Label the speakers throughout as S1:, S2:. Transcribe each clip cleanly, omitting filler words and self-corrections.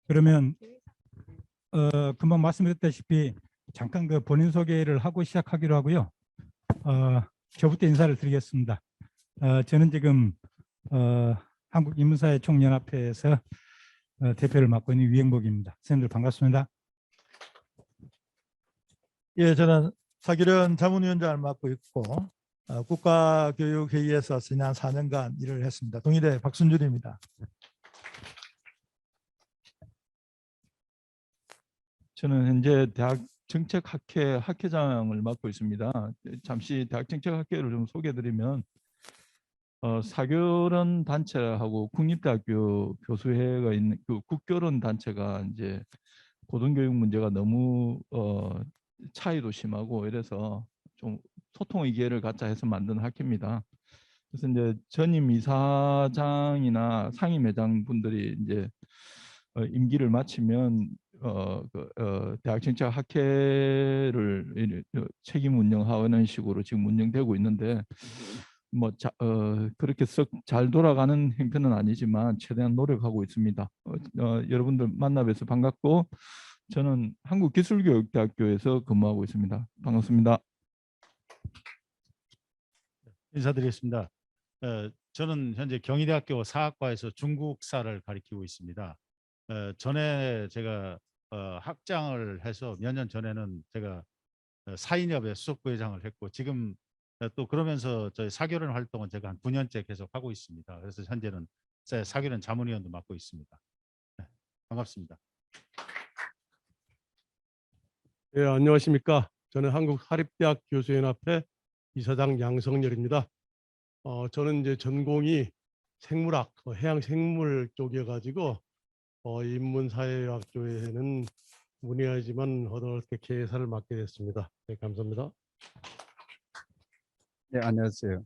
S1: 그러면 금방 말씀드렸다시피 잠깐 그 본인 소개를 하고 시작하기로 하고요. 저부터 인사를 드리겠습니다. 저는 지금 한국인문사회 총연합회에서 대표를 맡고 있는 유영복입니다. 선생님들 반갑습니다.
S2: 예, 저는 사규련 자문위원장을 맡고 있고 국가교육회의에서 지난 4년간 일을 했습니다. 동의대 박순준입니다.
S3: 저는 현재 대학 정책학회 학회장을 맡고 있습니다. 잠시 대학 정책학회를 좀 소개해드리면 사교련 단체하고 국립대학교 교수회가 있는 그 국교련 단체가 이제 고등교육 문제가 너무 차이도 심하고 이래서 좀 소통의 기회를 갖자 해서 만든 학회입니다. 그래서 이제 전임 이사장이나 상임회장 분들이 이제 임기를 마치면 대학 정책 학회를 책임 운영하는 식으로 지금 운영되고 있는데 뭐 그렇게 썩 잘 돌아가는 형편은 아니지만 최대한 노력하고 있습니다. 여러분들 만나 뵈서 반갑고 저는 한국기술교육대학교에서 근무하고 있습니다. 반갑습니다.
S4: 인사드리겠습니다. 저는 현재 경희대학교 사학과에서 중국사를 가리키고 있습니다. 전에 제가 학장을 해서 몇 년 전에는 제가 사인협의 수석부회장을 했고 지금 또 그러면서 저희 사교련 활동은 제가 한 9년째 계속 하고 있습니다. 그래서 현재는 사교련 자문위원도 맡고 있습니다. 네, 반갑습니다.
S5: 네, 안녕하십니까. 저는 한국사립대학 교수연합회 이사장 양성열입니다. 저는 이제 전공이 생물학, 해양생물 쪽이어가지고 인문사회학 쪽에는 문의하지만 어떻게 개사를 맡게 됐습니다. 네, 감사합니다.
S6: 네, 안녕하세요.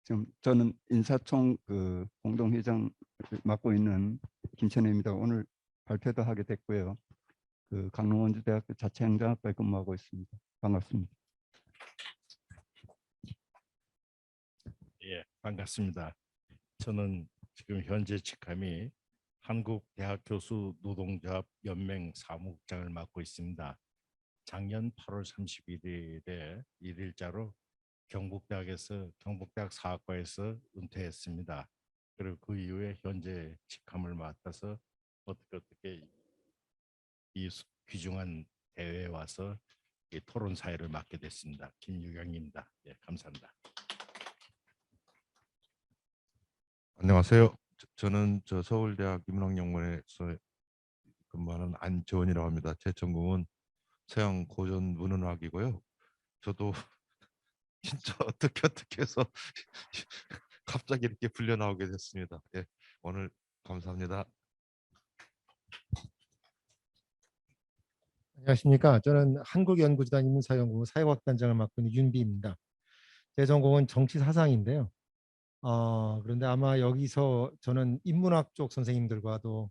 S6: 지금 저는 인사총 공동회장 맡고 있는 김천혜입니다. 오늘 발표도 하게 됐고요. 강릉원주대학교 자체행정학과에 근무하고 있습니다. 반갑습니다.
S7: 예, 반갑습니다. 저는 지금 현재 직함이 한국대학교수노동조합연맹 사무국장을 맡고 있습니다. 작년 8월 31일에 일일자로 경북대학 사학과에서 은퇴했습니다. 그리고 그 이후에 현재 직함을 맡아서 어떻게 이 귀중한 대회에 와서 이 토론 사회를 맡게 됐습니다. 김유경입니다. 예, 감사합니다.
S8: 안녕하세요. 저는 서울대학 인문학연구원에서 근무하는 안재원이라고 합니다. 제 전공은 서양 고전 문헌학이고요. 저도 진짜 어떻게 해서 갑자기 이렇게 불려 나오게 됐습니다. 예, 오늘 감사합니다.
S9: 안녕하십니까. 저는 한국연구재단 인문사회연구원 사회과학단장을 맡고 있는 윤비입니다. 제 전공은 정치사상인데요. 그런데 아마 여기서 저는 인문학 쪽 선생님들과도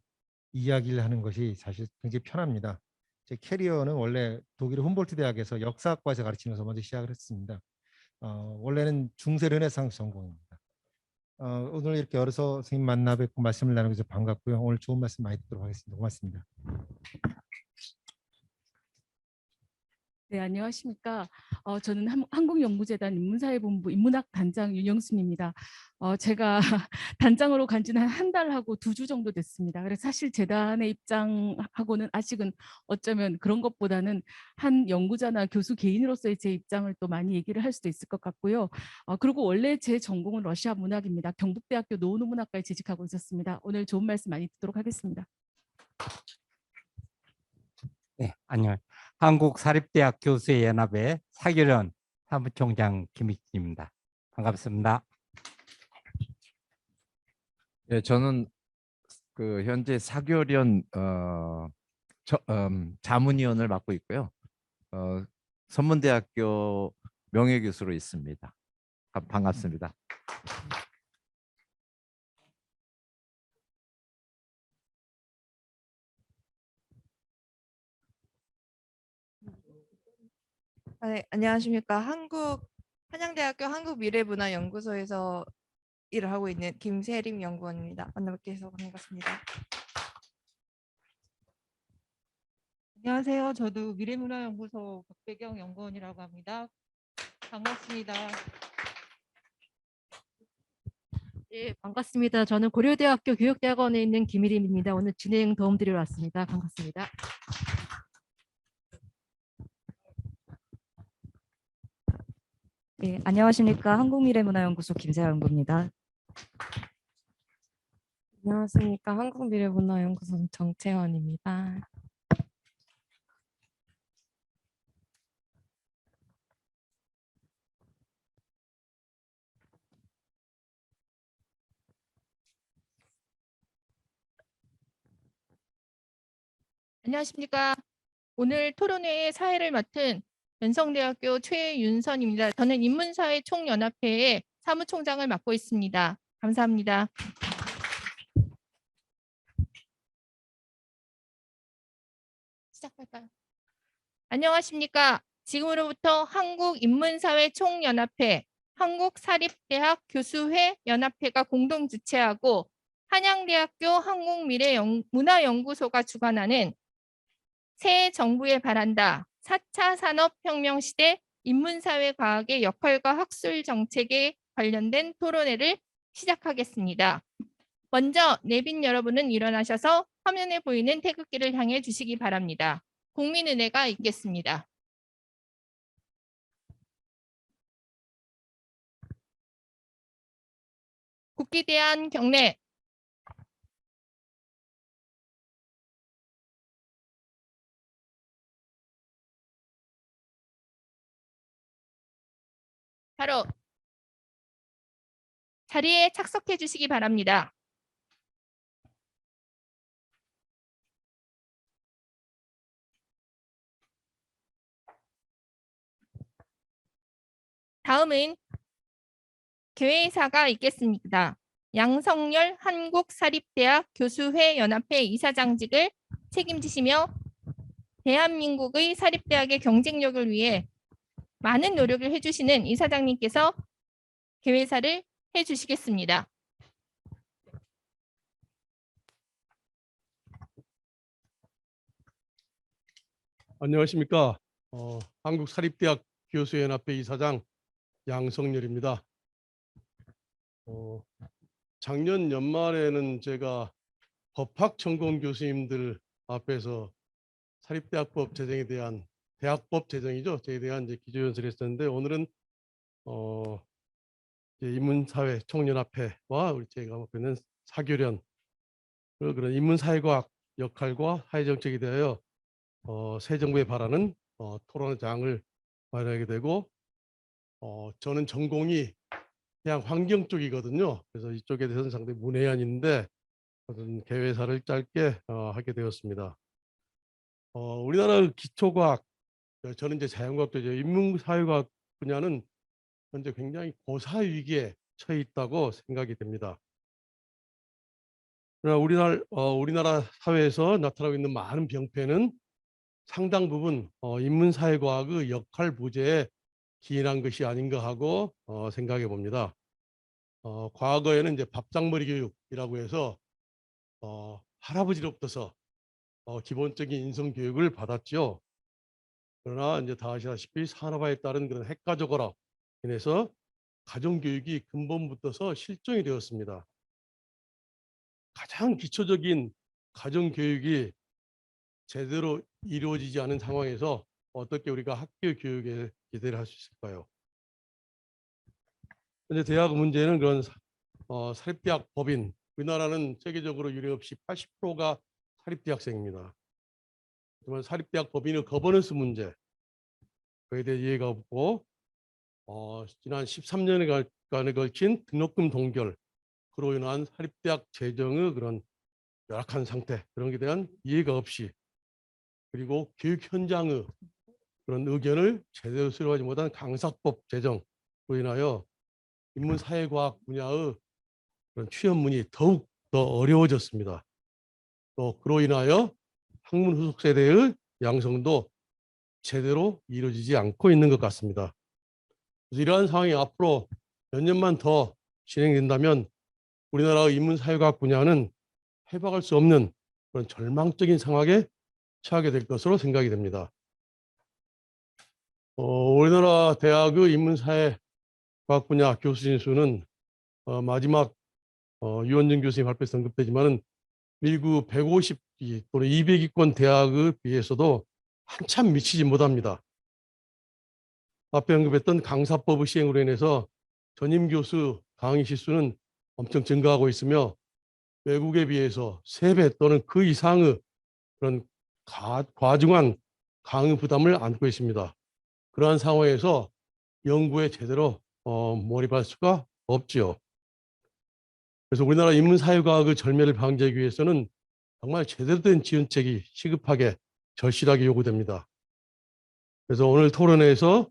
S9: 이야기를 하는 것이 사실 굉장히 편합니다. 제 캐리어는 원래 독일 훔볼트 대학에서 역사학과에서 가르치면서 먼저 시작을 했습니다. 원래는 중세 르네상스 전공입니다. 오늘 이렇게 여러 선생님 만나 뵙고 말씀을 나누게 돼서 반갑고요. 오늘 좋은 말씀 많이 듣도록 하겠습니다. 고맙습니다.
S10: 네, 안녕하십니까. 저는 한국연구재단 인문사회본부 인문학단장 윤영순입니다. 제가 단장으로 간 지는 한 달하고 2주 정도 됐습니다. 그래서 사실 재단의 입장하고는 아직은 어쩌면 그런 것보다는 한 연구자나 교수 개인으로서의 제 입장을 또 많이 얘기를 할 수도 있을 것 같고요. 그리고 원래 제 전공은 러시아 문학입니다. 경북대학교 노은문학과에 재직하고 있었습니다. 오늘 좋은 말씀 많이 듣도록 하겠습니다.
S11: 네, 안녕하세요. 한국사립대학 교수의 연합회 사교련 사무총장 김익진입니다. 반갑습니다.
S12: 네, 저는 현재 사교련 자문위원을 맡고 있고요. 선문대학교 명예교수로 있습니다. 반갑습니다.
S13: 네, 안녕하십니까. 한양대학교 한국미래문화연구소에서 일을 하고 있는 김세림 연구원입니다. 만나 뵙게 해서 반갑습니다.
S14: 안녕하세요. 저도 미래문화연구소 박배경 연구원이라고 합니다. 반갑습니다.
S15: 네, 반갑습니다. 저는 고려대학교 교육대학원에 있는 김일임입니다. 오늘 진행 도움드리러 왔습니다. 반갑습니다.
S16: 네, 안녕하십니까. 한국미래문화연구소 김세아 연구입니다.
S17: 안녕하십니까. 한국미래문화연구소 정채원입니다.
S13: 안녕하십니까. 오늘 토론회의 사회를 맡은 연성대학교 최윤선입니다. 저는 인문사회 총연합회의 사무총장을 맡고 있습니다. 감사합니다. 시작할까요? 안녕하십니까. 지금으로부터 한국인문사회 총연합회, 한국사립대학 교수회 연합회가 공동 주최하고 한양대학교 한국미래문화연구소가 주관하는 새 정부에 바란다. 4차 산업혁명 시대 인문사회과학의 역할과 학술 정책에 관련된 토론회를 시작하겠습니다. 먼저 내빈 여러분은 일어나셔서 화면에 보이는 태극기를 향해 주시기 바랍니다. 국민은혜가 있겠습니다. 국기대한 경례. 바로 자리에 착석해 주시기 바랍니다. 다음은 개회사가 있겠습니다. 양성열 한국사립대학 교수회 연합회 이사장직을 책임지시며 대한민국의 사립대학의 경쟁력을 위해 많은 노력을 해주시는 이사장님께서 개회사를 해주시겠습니다.
S5: 안녕하십니까. 한국사립대학 교수연합회 이사장 양성열입니다. 작년 연말에는 제가 법학 전공 교수님들 앞에서 사립대학법 제정에 대한 대학법 제정이죠. 제에 대한 이제 기조연설을 했었는데 오늘은 이제 인문사회 총연합회와 우리 제가 맡고 있는 사교련 그런 인문사회과학 역할과 사회정책에 대하여 새 정부에 바라는 토론장을 마련하게 되고 저는 전공이 그냥 환경 쪽이거든요. 그래서 이쪽에 대해서는 상당히 문외한인데 어떤 개회사를 짧게 하게 되었습니다. 우리나라 기초과학, 저는 이제 자연과학도 인문사회과학 분야는 현재 굉장히 고사 위기에 처해 있다고 생각이 됩니다. 그러나 우리나라 사회에서 나타나고 있는 많은 병폐는 상당 부분 인문사회과학의 역할 부재에 기인한 것이 아닌가 하고 생각해 봅니다. 과거에는 이제 밥상머리 교육이라고 해서 할아버지로부터서 기본적인 인성 교육을 받았죠. 그러나 이제 다 아시다시피 산업화에 따른 그런 핵가족화로 인해서 가정교육이 근본부터서 실종이 되었습니다. 가장 기초적인 가정교육이 제대로 이루어지지 않은 상황에서 어떻게 우리가 학교 교육에 기대를 할 수 있을까요? 현재 대학 문제는 그런 사립대학 법인, 우리나라는 세계적으로 유례없이 80%가 사립대학생입니다. 하지만 사립대학 법인의 거버넌스 문제, 그에 대해 이해가 없고 지난 13년간에 걸친 등록금 동결, 그로 인한 사립대학 재정의 그런 열악한 상태, 그런 것에 대한 이해가 없이, 그리고 교육 현장의 그런 의견을 제대로 수렴하지 못한 강사법 제정으로 인하여 인문사회과학 분야의 그런 취업문이 더욱 더 어려워졌습니다. 또 그로 인하여 학문 후속 세대의 양성도 제대로 이루어지지 않고 있는 것 같습니다. 그래서 이러한 상황이 앞으로 몇 년만 더 진행된다면 우리나라의 인문사회과학 분야는 해박할 수 없는 그런 절망적인 상황에 처하게 될 것으로 생각이 됩니다. 우리나라 대학의 인문사회과학 분야 교수진 수는 마지막 유원정 교수님 발표에서 언급되지만은 미국 150기 또는 200위권 대학에 비해서도 한참 미치지 못합니다. 앞에 언급했던 강사법의 시행으로 인해서 전임 교수 강의 실수는 엄청 증가하고 있으며 외국에 비해서 3배 또는 그 이상의 그런 과중한 강의 부담을 안고 있습니다. 그러한 상황에서 연구에 제대로 몰입할 수가 없지요. 그래서 우리나라 인문사회과학의 절멸을 방지하기 위해서는 정말 제대로 된 지원책이 시급하게 절실하게 요구됩니다. 그래서 오늘 토론회에서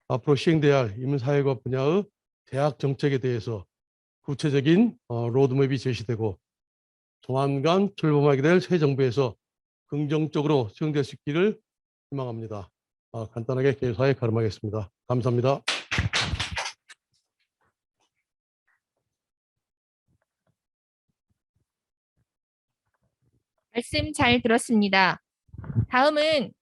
S5: 앞으로 시행돼야 할 인문사회과학 분야의 대학 정책에 대해서 구체적인 로드맵이 제시되고 조만간 출범하게 될 새 정부에서 긍정적으로 수용될 수 있기를 희망합니다. 간단하게 개사에 가름하겠습니다. 감사합니다.
S13: 말씀 잘 들었습니다. 다음은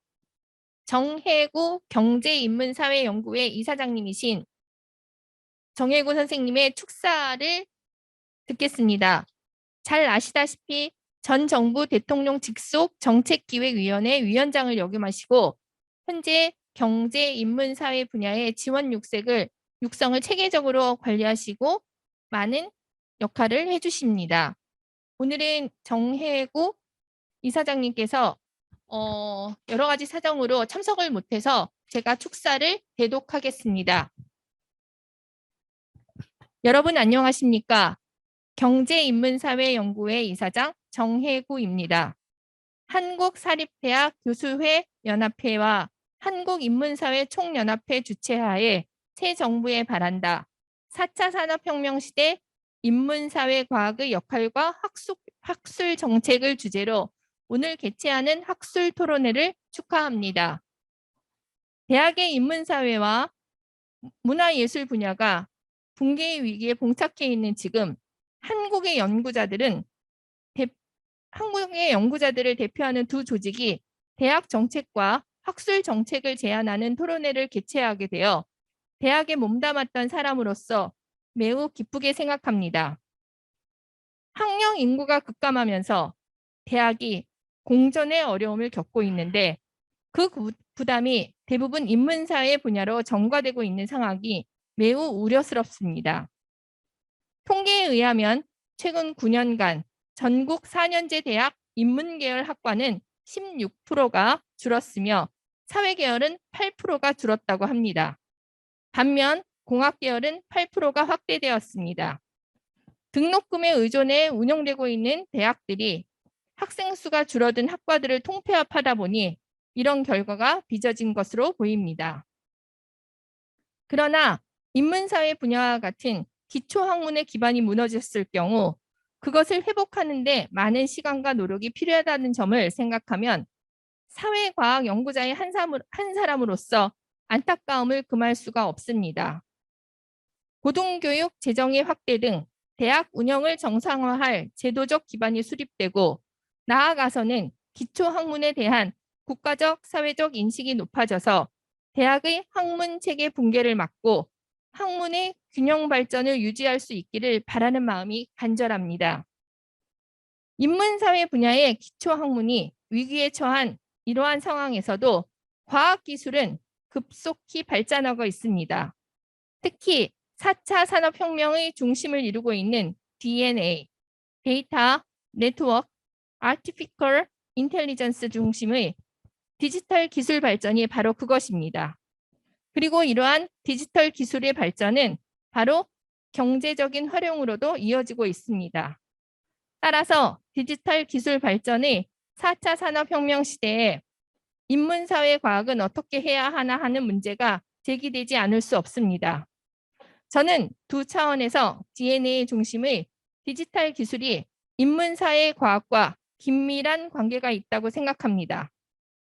S13: 정혜구 경제인문사회연구회 이사장님이신 정혜구 선생님의 축사를 듣겠습니다. 잘 아시다시피 전 정부 대통령 직속 정책기획위원회 위원장을 역임하시고 현재 경제인문사회 분야의 지원 육성을 체계적으로 관리하시고 많은 역할을 해주십니다. 오늘은 정혜구 이사장님께서 여러 가지 사정으로 참석을 못해서 제가 축사를 대독하겠습니다. 여러분 안녕하십니까? 경제인문사회연구회 이사장 정혜구입니다. 한국사립대학 교수회 연합회와 한국인문사회 총연합회 주최하에 새 정부에 바란다. 4차 산업혁명 시대 인문사회과학의 역할과 학술 정책을 주제로 오늘 개최하는 학술 토론회를 축하합니다. 대학의 인문사회와 문화예술 분야가 붕괴의 위기에 봉착해 있는 지금 한국의 연구자들을 대표하는 두 조직이 대학 정책과 학술 정책을 제안하는 토론회를 개최하게 되어 대학에 몸담았던 사람으로서 매우 기쁘게 생각합니다. 학령 인구가 급감하면서 대학이 공전의 어려움을 겪고 있는데 그 부담이 대부분 인문사회 분야로 전가되고 있는 상황이 매우 우려스럽습니다. 통계에 의하면 최근 9년간 전국 4년제 대학 인문계열 학과는 16%가 줄었으며 사회계열은 8%가 줄었다고 합니다. 반면 공학계열은 8%가 확대되었습니다. 등록금에 의존해 운영되고 있는 대학들이 학생 수가 줄어든 학과들을 통폐합하다 보니 이런 결과가 빚어진 것으로 보입니다. 그러나 인문사회 분야와 같은 기초학문의 기반이 무너졌을 경우 그것을 회복하는 데 많은 시간과 노력이 필요하다는 점을 생각하면 사회과학 연구자의 한 사람으로서 안타까움을 금할 수가 없습니다. 고등교육 재정의 확대 등 대학 운영을 정상화할 제도적 기반이 수립되고 나아가서는 기초학문에 대한 국가적 사회적 인식이 높아져서 대학의 학문 체계 붕괴를 막고 학문의 균형 발전을 유지할 수 있기를 바라는 마음이 간절합니다. 인문사회 분야의 기초학문이 위기에 처한 이러한 상황에서도 과학기술은 급속히 발전하고 있습니다. 특히 4차 산업혁명의 중심을 이루고 있는 DNA, 데이터, 네트워크, 아티피컬 인텔리전스 중심의 디지털 기술 발전이 바로 그것입니다. 그리고 이러한 디지털 기술의 발전은 바로 경제적인 활용으로도 이어지고 있습니다. 따라서 디지털 기술 발전의 4차 산업혁명 시대에 인문사회 과학은 어떻게 해야 하나 하는 문제가 제기되지 않을 수 없습니다. 저는 두 차원에서 DNA 중심의 디지털 기술이 인문사회 과학과 긴밀한 관계가 있다고 생각합니다.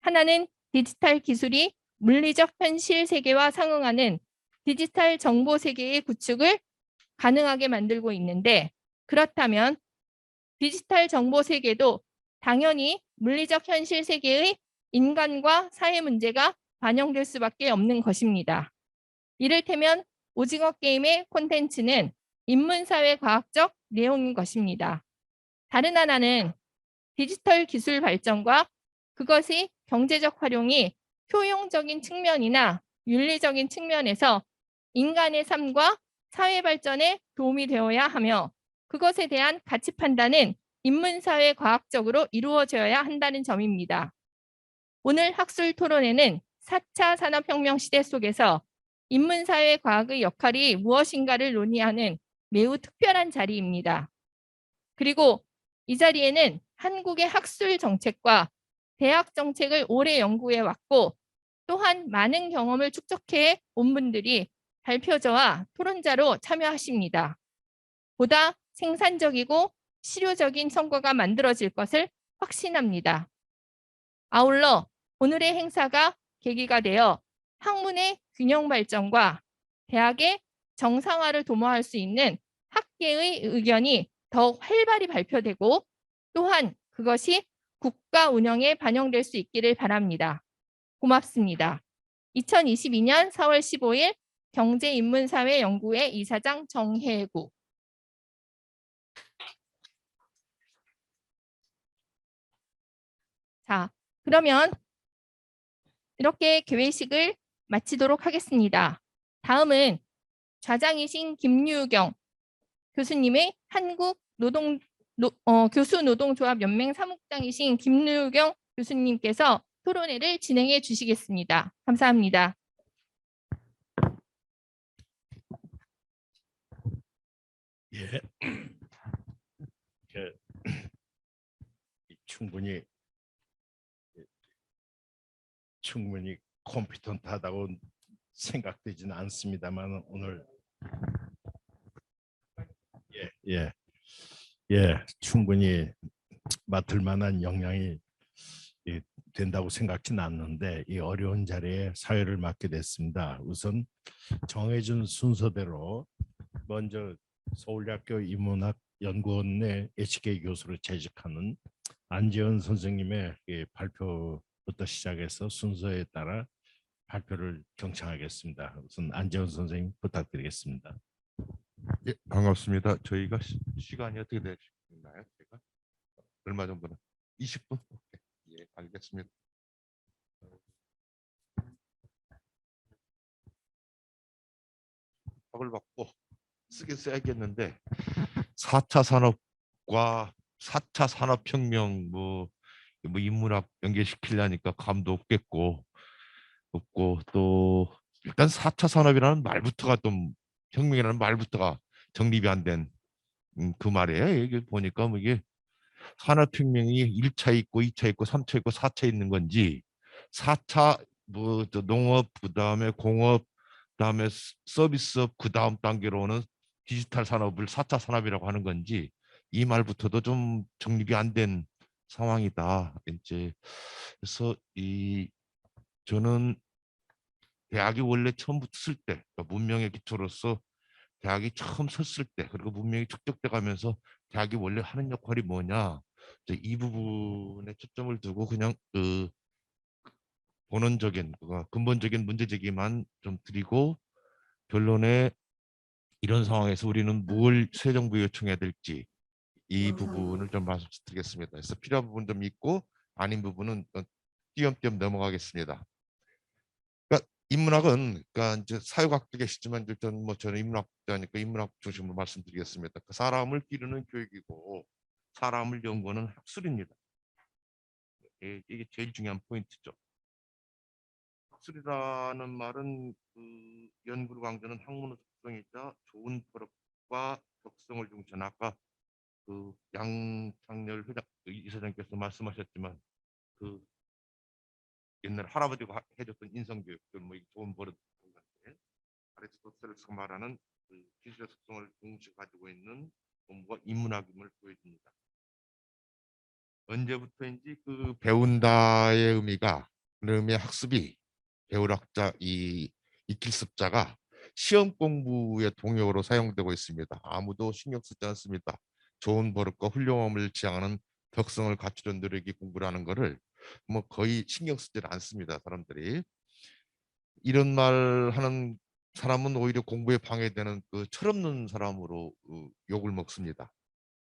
S13: 하나는 디지털 기술이 물리적 현실 세계와 상응하는 디지털 정보 세계의 구축을 가능하게 만들고 있는데 그렇다면 디지털 정보 세계도 당연히 물리적 현실 세계의 인간과 사회 문제가 반영될 수밖에 없는 것입니다. 이를테면 오징어 게임의 콘텐츠는 인문사회 과학적 내용인 것입니다. 다른 하나는 디지털 기술 발전과 그것의 경제적 활용이 효용적인 측면이나 윤리적인 측면에서 인간의 삶과 사회 발전에 도움이 되어야 하며 그것에 대한 가치 판단은 인문사회 과학적으로 이루어져야 한다는 점입니다. 오늘 학술 토론회는 4차 산업혁명 시대 속에서 인문사회 과학의 역할이 무엇인가를 논의하는 매우 특별한 자리입니다. 그리고 이 자리에는 한국의 학술 정책과 대학 정책을 오래 연구해 왔고 또한 많은 경험을 축적해 온 분들이 발표자와 토론자로 참여하십니다. 보다 생산적이고 실효적인 성과가 만들어질 것을 확신합니다. 아울러 오늘의 행사가 계기가 되어 학문의 균형 발전과 대학의 정상화를 도모할 수 있는 학계의 의견이 더욱 활발히 발표되고 또한 그것이 국가 운영에 반영될 수 있기를 바랍니다. 고맙습니다. 2022년 4월 15일 경제인문사회연구회 이사장 정혜구. 자, 그러면 이렇게 개회식을 마치도록 하겠습니다. 다음은 좌장이신 김유경 교수님의 교수노동조합연맹 사무국장이신 김유경 교수님께서 토론회를 진행해 주시겠습니다. 감사합니다.
S7: 예. 충분히 컴피턴트하다고 생각되지는 않습니다만 오늘 충분히 맡을 만한 역량이 된다고 생각지는 않는데 이 어려운 자리에 사회를 맡게 됐습니다. 우선 정해준 순서대로 먼저 서울대학교 인문학연구원의 HK 교수로 재직하는 안재원 선생님의 발표부터 시작해서 순서에 따라 발표를 경청하겠습니다. 우선 안재원 선생님 부탁드리겠습니다.
S8: 예, 반갑습니다. 저희가 시간이 어떻게 되시나요? 제가 얼마 정도는 20분? 예, 알겠습니다. 밥을 받고 쓰긴 써야겠는데 4차 산업과 4차 산업혁명 뭐 인문학 연계시키려니까 감도 없고 또 일단 4차 산업이라는 말부터가 좀 혁명이라는 말부터가 정립이 안 된 그 말이에요. 이게 보니까 뭐 이게 산업혁명이 1차 있고 2차 있고 3차 있고 4차 있는 건지 4차 뭐 농업 그다음에 공업 그다음에 서비스업 그다음 단계로는 디지털 산업을 4차 산업이라고 하는 건지 이 말부터도 좀 정립이 안 된 상황이다. 이제 그래서 저는 대학이 원래 처음부터 쓸 때 문명의 기초로서 대학이 처음 섰을 때 그리고 문명이 축적돼 가면서 대학이 원래 하는 역할이 뭐냐 이 부분에 초점을 두고 그냥 본원적인 근본적인 문제 제기만 좀 드리고 결론에 이런 상황에서 우리는 뭘 새 정부에 요청해야 될지 이 부분을 좀 말씀드리겠습니다. 그래서 필요한 부분 좀 있고 아닌 부분은 띄엄띄엄 넘어가겠습니다. 그러니까 인문학은 이제 사회과학도 계시지만 일단 저는 인문학자니까 인문학 중심으로 말씀드리겠습니다. 사람을 기르는 교육이고 사람을 연구하는 학술입니다. 이게 제일 중요한 포인트죠. 학술이라는 말은 연구를 강조하는 학문의 특성이자 좋은 버릇과 격성을 중시하는 아까 양창렬 이사장께서 말씀하셨지만 옛날 할아버지가 해줬던 인성교육들 뭐 좋은 버릇 아리스토텔레스가 말하는 기술의 특성을 동시에 가지고 있는 공부가 인문학임을 보여줍니다. 언제부터인지 배운다의 의미가 의미의 학습이 배울학자 이길습자가 시험 공부의 동역으로 사용되고 있습니다. 아무도 신경 쓰지 않습니다. 좋은 버릇과 훌륭함을 지향하는 덕성을 갖추려는 노력이 공부라는 거를 뭐 거의 신경 쓰질 않습니다. 사람들이 이런 말 하는 사람은 오히려 공부에 방해되는 그 철없는 사람으로 욕을 먹습니다.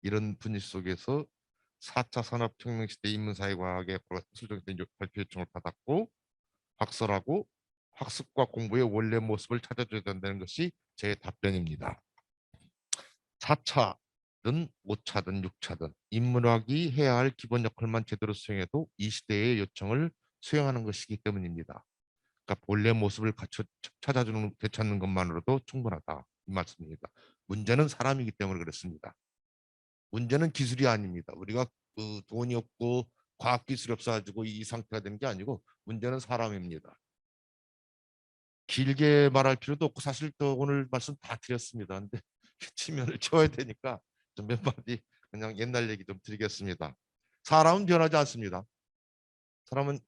S8: 이런 분위기 속에서 4차 산업혁명 시대 인문사회과학의 설정된 발표 요청을 받았고 박설하고 학습과 공부의 원래 모습을 찾아줘야 된다는 것이 제 답변입니다. 4차든 5차든 6차든 인문학이 해야 할 기본 역할만 제대로 수행해도 이 시대의 요청을 수행하는 것이기 때문입니다. 그러니까 본래 모습을 찾아주는 되찾는 것만으로도 충분하다 이 말씀입니다. 문제는 사람이기 때문에 그렇습니다. 문제는 기술이 아닙니다. 우리가 돈이 없고 과학 기술이 없어가지고 이 상태가 되는 게 아니고 문제는 사람입니다. 길게 말할 필요도 없고 사실 또 오늘 말씀 다 드렸습니다. 근데 치면을 채워야 되니까 좀 몇 마디 그냥 옛날 얘기 좀 드리겠습니다. 사람은 변하지 않습니다. 사람은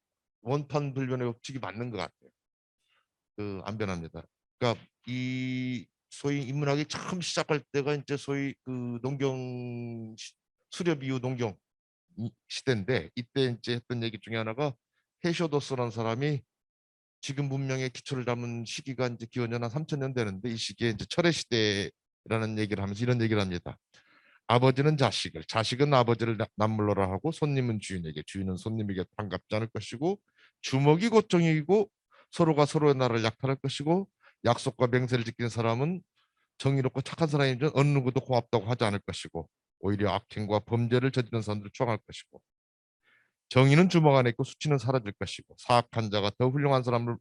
S8: 원판 불변의 법칙이 맞는 것 같아요. 안 변합니다. 그러니까 이 소위 인문학이 처음 시작할 때가 이제 소위 농경 수렵 이후 농경 시대인데 이때 이제 했던 얘기 중에 하나가 헤쇼도스라는 사람이 지금 문명의 기초를 담은 시기가 이제 기원전 한 3000년 되는데 이 시기에 이제 철의 시대라는 얘기를 하면서 이런 얘기를 합니다. 아버지는 자식을, 자식은 아버지를 남물러라 하고 손님은 주인에게, 주인은 손님에게 반갑지 않을 것이고 주먹이 고통이고 서로가 서로의 나라를 약탈할 것이고 약속과 맹세를 지키는 사람은 정의롭고 착한 사람이면 어느 누구도 고맙다고 하지 않을 것이고 오히려 악행과 범죄를 저지르는 사람들을 추앙할 것이고 정의는 주먹 안에 있고 수치는 사라질 것이고 사악한 자가 더 훌륭한 사람을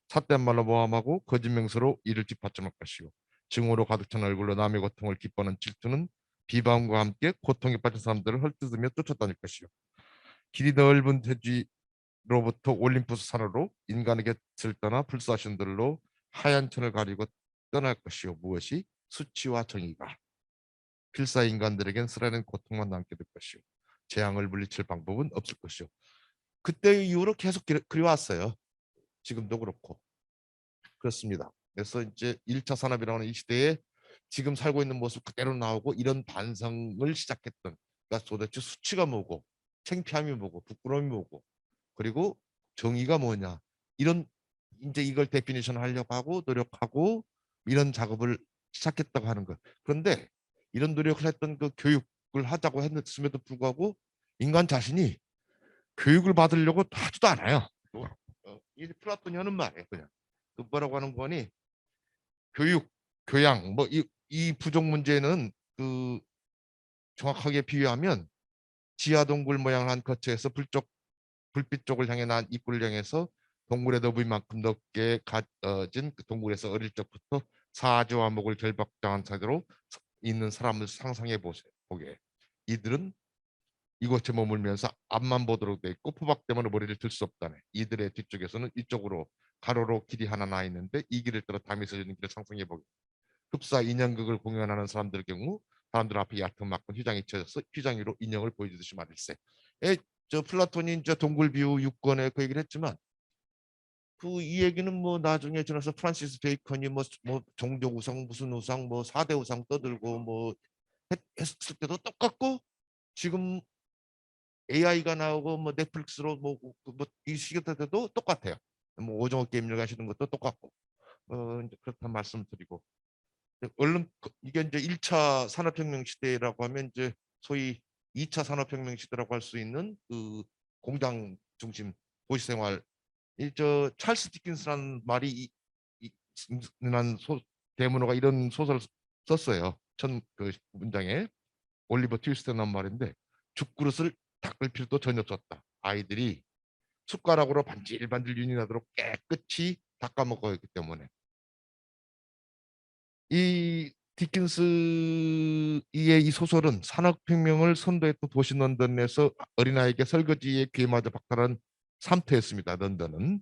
S8: 삿된 말로 모함하고 거짓 맹세로 이를 뒷받침할 것이고 증오로 가득 찬 얼굴로 남의 고통을 기뻐하는 질투는 비방과 함께 고통에 빠진 사람들을 헐뜯으며 쫓아다닐 것이요 길이 넓은 대지로부터 올림푸스 산으로 인간의 곁을 떠나 불사신 들로 하얀 천을 가리고 떠날 것이요 무엇이 수치와 정의가 필사 인간들에겐 쓰라린 고통만 남게 될 것이요 재앙을 물리칠 방법은 없을 것이요. 그때 이후로 계속 그려왔어요. 지금도 그렇고 그렇습니다. 그래서 이제 1차 산업이라는 이 시대에 지금 살고 있는 모습 그대로 나오고 이런 반성을 시작했던 그러니까 도대체 수치가 뭐고 창피함이 뭐고 부끄러움이 뭐고 그리고 정의가 뭐냐 이런 이제 이걸 데피니션 하려고 하고 노력하고 이런 작업을 시작했다고 하는 것. 그런데 이런 노력을 했던 그 교육을 하자고 했음에도 불구하고 인간 자신이 교육을 받으려고 하지도 않아요. 이 플라톤이 하는 말이에요. 그냥 그 뭐라고 하는 거니 교육, 교양 뭐 이 부족 문제는 정확하게 비유하면 지하 동굴 모양을 한 거처에서 불빛 쪽을 향해 난 입구를 향해서 동굴의 너비만큼 넓게 가진 그 동굴에서 어릴 적부터 사지와 목을 결박당한 상태로 있는 사람을 상상해 보게. 이들은 이곳에 머물면서 앞만 보도록 돼 있고 포박 때문에 머리를 들 수 없다네. 이들의 뒤쪽에서는 이쪽으로 가로로 길이 하나 나 있는데 이 길을 따라 담이 서지는 길을 상상해 보게. 흡사 인형극을 공연하는 사람들 경우 사람들 앞에 얕은 막군 휘장이 쳐져서 휘장 위로 인형을 보여주듯이 말일세. 저 플라톤이 이제 동굴 비유 6권에 그 얘기를 했지만 이 얘기는 뭐 나중에 지나서 프란시스 베이컨이 뭐 종족 우상 무슨 우상 뭐 4대 우상 떠들고 뭐 했을 때도 똑같고 지금 AI가 나오고 뭐 넷플릭스로 이 시기 때도 똑같아요. 뭐 오징어 게임을 하시는 것도 똑같고 이제 그렇다는 말씀드리고 얼른 이게 이제 1차 산업혁명 시대라고 하면 이제 소위 2차 산업혁명 시대라고 할 수 있는 그 공장 중심 도시생활 저 찰스 디킨스라는 말이 대문호가 이런 소설을 썼어요. 그 문장에 올리버 트위스트라는 말인데 죽그릇을 닦을 필요도 전혀 없었다. 아이들이 숟가락으로 반질반질 윤이 나도록 깨끗이 닦아 먹어야 하기 때문에 이 디킨스의 이 소설은 산업혁명을 선도했던 도시 런던에서 어린아이에게 설거지의 기회마저 박탈한 삼터였습니다. 런던은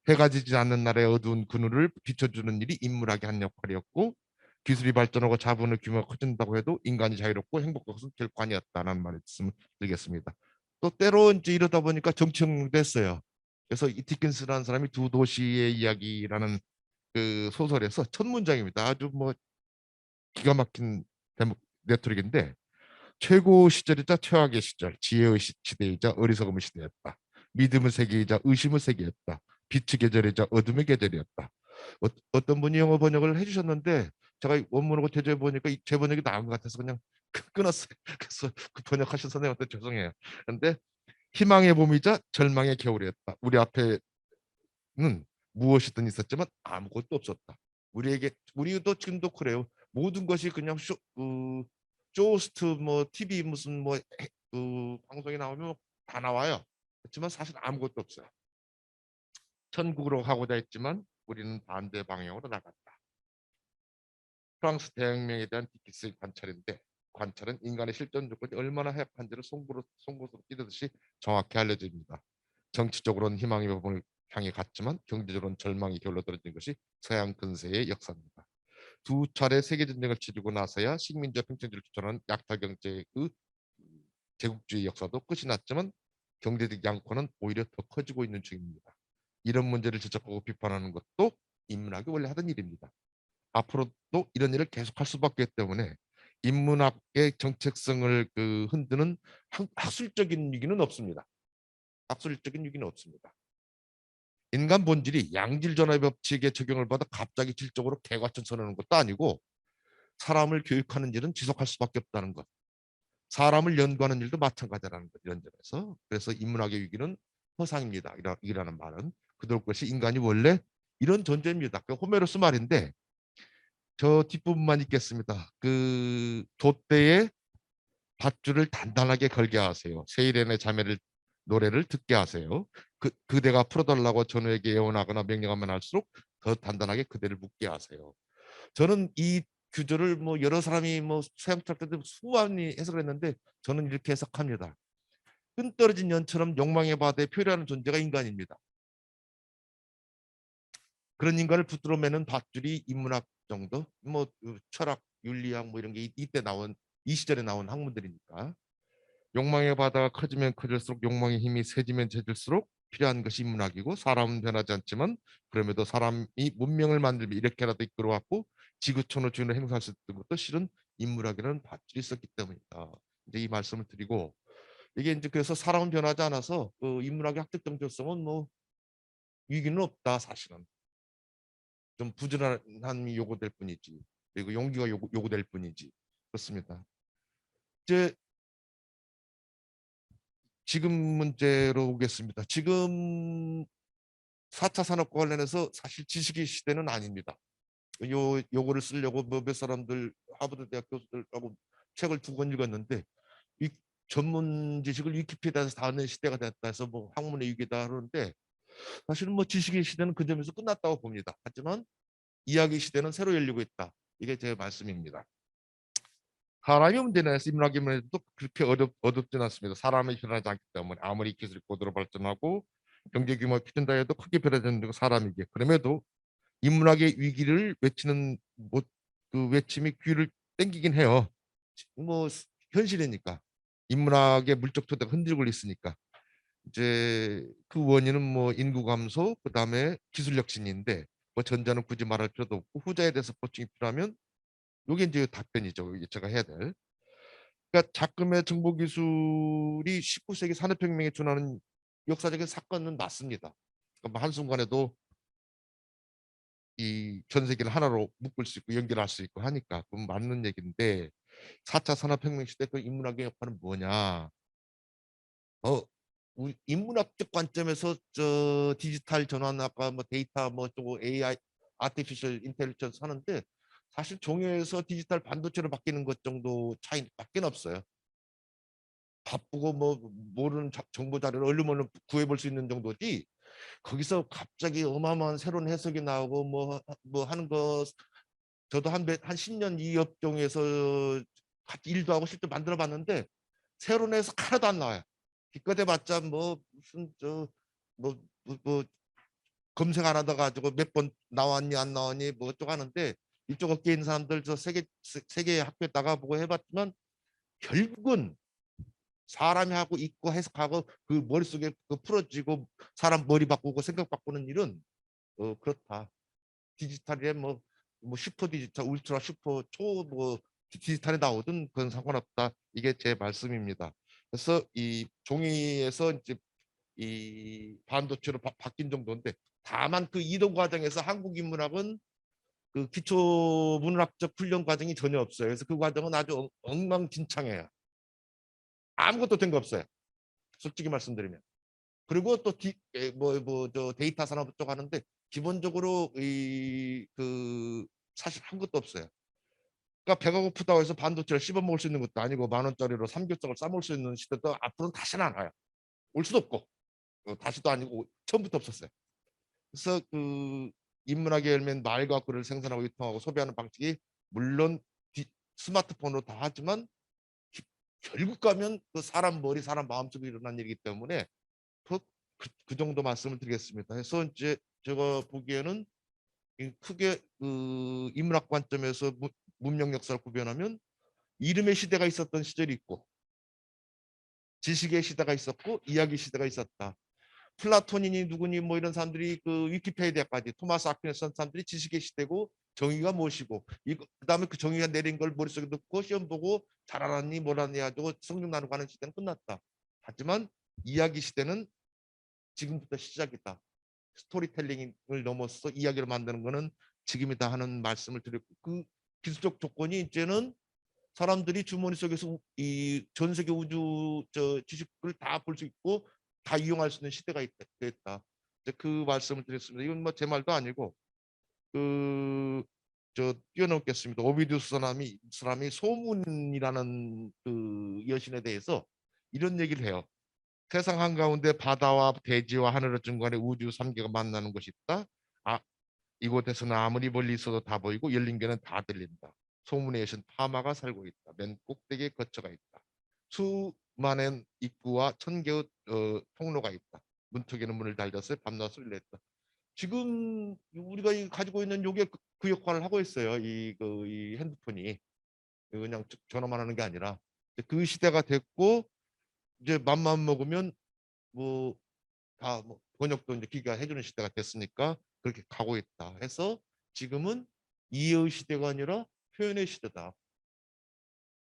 S8: 해가 지지 않는 날의 어두운 그늘을 비춰주는 일이 인문학의 한 역할이었고 기술이 발전하고 자본의 규모가 커진다고 해도 인간이 자유롭고 행복한 것은 결코 아니었다는 말씀을 드리겠습니다. 또 때로 이제 이러다 보니까 정치혁명도 했어요. 그래서 이 디킨스라는 사람이 두 도시의 이야기라는 그 소설에서 첫 문장입니다. 아주 뭐 기가 막힌 네트릭인데 최고 시절이자 최악의 시절, 지혜의 시대이자 어리석음의 시대였다. 믿음의 세계이자 의심의 세계였다. 빛의 계절이자 어둠의 계절이었다. 어떤 분이 영어 번역을 해주셨는데 제가 원문하고 대조해 보니까 제 번역이 나은 것 같아서 그냥 끊었어요. 그래서 그 번역하신 선생님한테 죄송해요. 그런데 희망의 봄이자 절망의 겨울이었다. 우리 앞에는 무엇이든 있었지만 아무것도 없었다. 우리도 지금도 그래요. 모든 것이 그냥 쇼스트 뭐 TV 무슨 뭐 방송에 나오면 다 나와요. 그렇지만 사실 아무것도 없어요. 천국으로 가고자 했지만 우리는 반대 방향으로 나갔다. 프랑스 대혁명에 대한 디키스의 관찰은 인간의 실존 조건이 얼마나 해악한지를 송곳으로 찌르듯이 정확히 알려집니다. 정치적으로는 희망의 부분을 향해 갔지만 경제적으로는 절망이 결로 떨어진 것이 서양 근세의 역사입니다. 두 차례 세계전쟁을 치르고 나서야 식민지와 평등주의를 주장하는 약탈 경제의 제국주의 역사도 끝이 났지만 경제적 양권은 오히려 더 커지고 있는 중입니다. 이런 문제를 지적하고 비판하는 것도 인문학이 원래 하던 일입니다. 앞으로도 이런 일을 계속할 수밖에 없기 때문에 인문학의 정책성을 흔드는 학술적인 위기는 없습니다. 학술적인 위기는 없습니다. 인간 본질이 양질 전화의 법칙에 적용을 받아 갑자기 질적으로 개과천선하는 것도 아니고 사람을 교육하는 일은 지속할 수밖에 없다는 것. 사람을 연구하는 일도 마찬가지라는 것. 이런 점에서 그래서 인문학의 위기는 허상입니다. 이라는 말은 그들 것이 인간이 원래 이런 존재입니다. 그 호메로스 말인데 저 뒷부분만 읽겠습니다. 그 돛대에 밧줄을 단단하게 걸게 하세요. 세일렌의 자매를 노래를 듣게 하세요. 그대가 풀어달라고 전우에게 예언하거나 명령하면 할수록 더 단단하게 그대를 묶게 하세요. 저는 이 구절을 뭐 여러 사람이 뭐 서양철학 때 수많이 해석을 했는데 저는 이렇게 해석합니다. 끈 떨어진 연처럼 욕망의 바다에 표류하는 존재가 인간입니다. 그런 인간을 붙들어 매는 밧줄이 인문학 정도, 뭐 철학, 윤리학 뭐 이런 게 이 시절에 나온 학문들이니까 욕망의 바다가 커지면 커질수록 욕망의 힘이 세지면 세질수록 필요한 것이 인문학이고 사람은 변하지 않지만 그럼에도 사람이 문명을 만들며 이렇게라도 이끌어왔고 지구촌을 주인을 행사할 수 있던 것도 실은 인문학이라는 밧줄이 있었기 때문이다. 이제 이 말씀을 드리고 이게 이제 그래서 사람은 변하지 않아서 인문학의 학적 정체성은 뭐 위기는 없다 사실은. 좀 부지런함이 요구될 뿐이지 그리고 용기가 요구될 뿐이지 그렇습니다. 이제 지금 문제로 오겠습니다. 지금 4차 산업과 관련해서 사실 지식의 시대는 아닙니다. 요거를 쓰려고 몇 사람들 하버드 대학 교수들하고 책을 2권 읽었는데 이 전문 지식을 위키피디아에서 다 하는 시대가 됐다 해서 뭐 학문의 위기다 하는데 사실은 뭐 지식의 시대는 그 점에서 끝났다고 봅니다. 하지만 이야기 시대는 새로 열리고 있다. 이게 제 말씀입니다. 사람이 문제는 인문학의 문제도 그렇게 어렵진 않습니다. 사람이 변하지 않기 때문에 아무리 기술이 고도로 발전하고 경제 규모가 커진다 해도 크게 변하지 건 사람이기에 그럼에도 인문학의 위기를 외치는 그 외침이 귀를 땡기긴 해요. 뭐 현실이니까 인문학의 물적 토대가 흔들고 있으니까 이제 그 원인은 뭐 인구 감소 그다음에 기술 혁신인데 뭐 전자는 굳이 말할 필요도 없고 후자에 대해서 보충이 필요하면 이게 이제 답변이죠. 이게 제가 해야 될. 그러니까 작금의 정보 기술이 19세기 산업혁명에 준하는 역사적인 사건은 맞습니다. 그러니까 한순간에도 이 전 세계를 하나로 묶을 수 있고 연결할 수 있고 하니까 그건 맞는 얘기인데 4차 산업혁명 시대 그 인문학의 역할은 뭐냐? 인문학적 관점에서 저 디지털 전환 아까 뭐 데이터 뭐 또 AI 아티피셜 인텔리전스 하는데 사실 종이에서 디지털 반도체로 바뀌는 것 정도 차이밖에 없어요. 바쁘고 뭐 모르는 정보 자료를 얼른 구해볼 수 있는 정도지 거기서 갑자기 어마어마한 새로운 해석이 나오고 뭐 하는 거 저도 한 10년 이 업종에서 같이 일도 하고 실제 만들어 봤는데 새로운 해석 하나도 안 나와요. 기껏 해봤자 뭐 무슨 뭐 검색 안 하다 가지고 몇 번 나왔니 안 나왔니 뭐 어쩌고 하는데 이쪽 업계에 있는 사람들 저 세계 학교에 나가보고 해봤지만 결국은 사람이 하고 읽고 해석하고 그 머릿속에 풀어지고 사람 머리 바꾸고 생각 바꾸는 일은 그렇다. 디지털에 뭐 슈퍼 디지털, 울트라 슈퍼 초 뭐 디지털에 나오든 그건 상관없다. 이게 제 말씀입니다. 그래서 이 종이에서 이제 이 반도체로 바뀐 정도인데, 다만 그 이동 과정에서 한국인문학은 그 기초 문학적 훈련 과정이 전혀 없어요. 그래서 그 과정은 아주 엉망진창해요. 아무것도 된 거 없어요. 솔직히 말씀드리면. 그리고 또 저 데이터 산업 쪽 하는데 기본적으로 이 그 사실 한 것도 없어요. 그러니까 배가 고프다고 해서 반도체를 씹어 먹을 수 있는 것도 아니고 10,000원짜리로 삼겹살을 싸 먹을 수 있는 시대도 앞으로는 다시는 안 와요. 올 수도 없고 다시도 아니고 처음부터 없었어요. 그래서 그 인문학의 열매는 말과 글을 생산하고 유통하고 소비하는 방식이 물론 스마트폰으로 다 하지만 결국 가면 그 사람 머리, 사람 마음속에 일어난 일이기 때문에 그 정도 말씀을 드리겠습니다. 그래서 이제 제가 보기에는 크게 그 인문학 관점에서 문명 역사를 구별하면 이름의 시대가 있었던 시절이 있고 지식의 시대가 있었고 이야기 시대가 있었다. 플라톤이니 누구니 뭐 이런 사람들이 그 위키페디아까지 토마스 아퀴나스 사람들이 지식의 시대고 정의가 무엇이고 그다음에 그 정의가 내린 걸 머릿속에 넣고 시험 보고 잘 알았니 뭘 알았니 가지고 성적 나누고 하는 시대는 끝났다. 하지만 이야기 시대는 지금부터 시작이다. 스토리텔링을 넘어서 이야기를 만드는 거는 지금이다 하는 말씀을 드렸고, 그 기술적 조건이 이제는 사람들이 주머니 속에서 이 전 세계 우주 지식을 다 볼 수 있고 다 이용할 수 있는 시대가 됐다. 이제 그 말씀을 드렸습니다. 이건 뭐 제 말도 아니고 뛰어넘겠습니다. 오비디우스 사람이 소문이라는 그 여신에 대해서 이런 얘기를 해요. 세상 한가운데 바다와 대지와 하늘의 중간에 우주 3개가 만나는 곳이 있다. 이곳에서는 아무리 멀리 있어도 다 보이고 열린 개는 다 들린다. 소문의 여신 파마가 살고 있다. 맨 꼭대기에 거처가 있다. 수많은 입구와 1000개의 통로가 있다. 문턱에는 문을 달렸어요. 밤낮 소리를 냈다. 지금 우리가 가지고 있는 요게 그 역할을 하고 있어요. 이 핸드폰이 그냥 전화만 하는 게 아니라 그 시대가 됐고 이제 맘만 먹으면 뭐 다 뭐 번역도 이제 기계가 해주는 시대가 됐으니까 그렇게 가고 있다. 해서 지금은 이해의 시대가 아니라 표현의 시대다.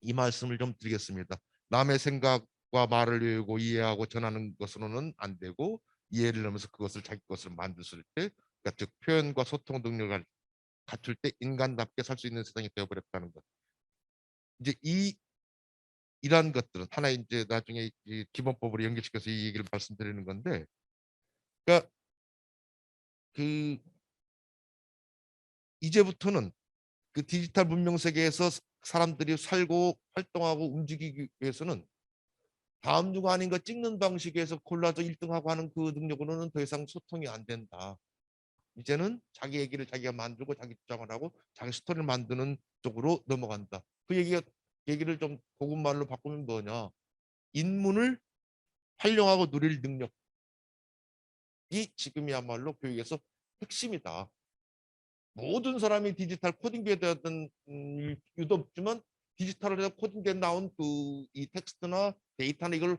S8: 이 말씀을 좀 드리겠습니다. 남의 생각과 말을 외우고 이해하고 전하는 것으로는 안 되고 이해를 넘어서 그것을 자기 것을 만들 때, 그러니까 즉 표현과 소통 능력을 갖출 때 인간답게 살 수 있는 세상이 되어버렸다는 것. 이제 이러한 것들은 하나 이제 나중에 이 기본법으로 연결시켜서 이 얘기를 말씀드리는 건데, 그러니까 그 이제부터는 그 디지털 문명 세계에서 사람들이 살고 활동하고 움직이기 위해서는 다음 중 아닌 거 찍는 방식에서 골라서 1등하고 하는 그 능력으로는 더 이상 소통이 안 된다. 이제는 자기 얘기를 자기가 만들고 자기 주장을 하고 자기 스토리를 만드는 쪽으로 넘어간다. 그 얘기를 좀 고급말로 바꾸면 뭐냐. 인문을 활용하고 누릴 능력이 지금이야말로 교육에서 핵심이다. 모든 사람이 디지털 코딩기에 대한 이유도 없지만 디지털에 대한 코딩기에 나온 이 텍스트나 데이터나 이걸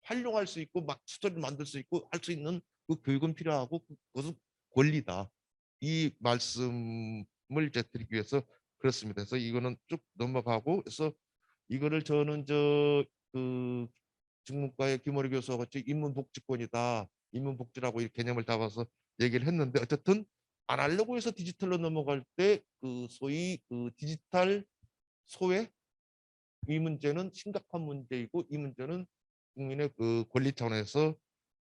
S8: 활용할 수 있고 스토리를 만들 수 있고 할 수 있는 그 교육은 필요하고 그것은 권리다. 이 말씀을 이제 드리기 위해서 그렇습니다. 그래서 이거는 쭉 넘어가고 그래서 이거를 저는 그 중문과의 김어리 교수와 같이 인문복지권이다. 인문복지라고 이 개념을 잡아서 얘기를 했는데 어쨌든 아날로그에서 디지털로 넘어갈 때 그 소위 그 디지털 소외 이 문제는 심각한 문제이고 이 문제는 국민의 그 권리 차원에서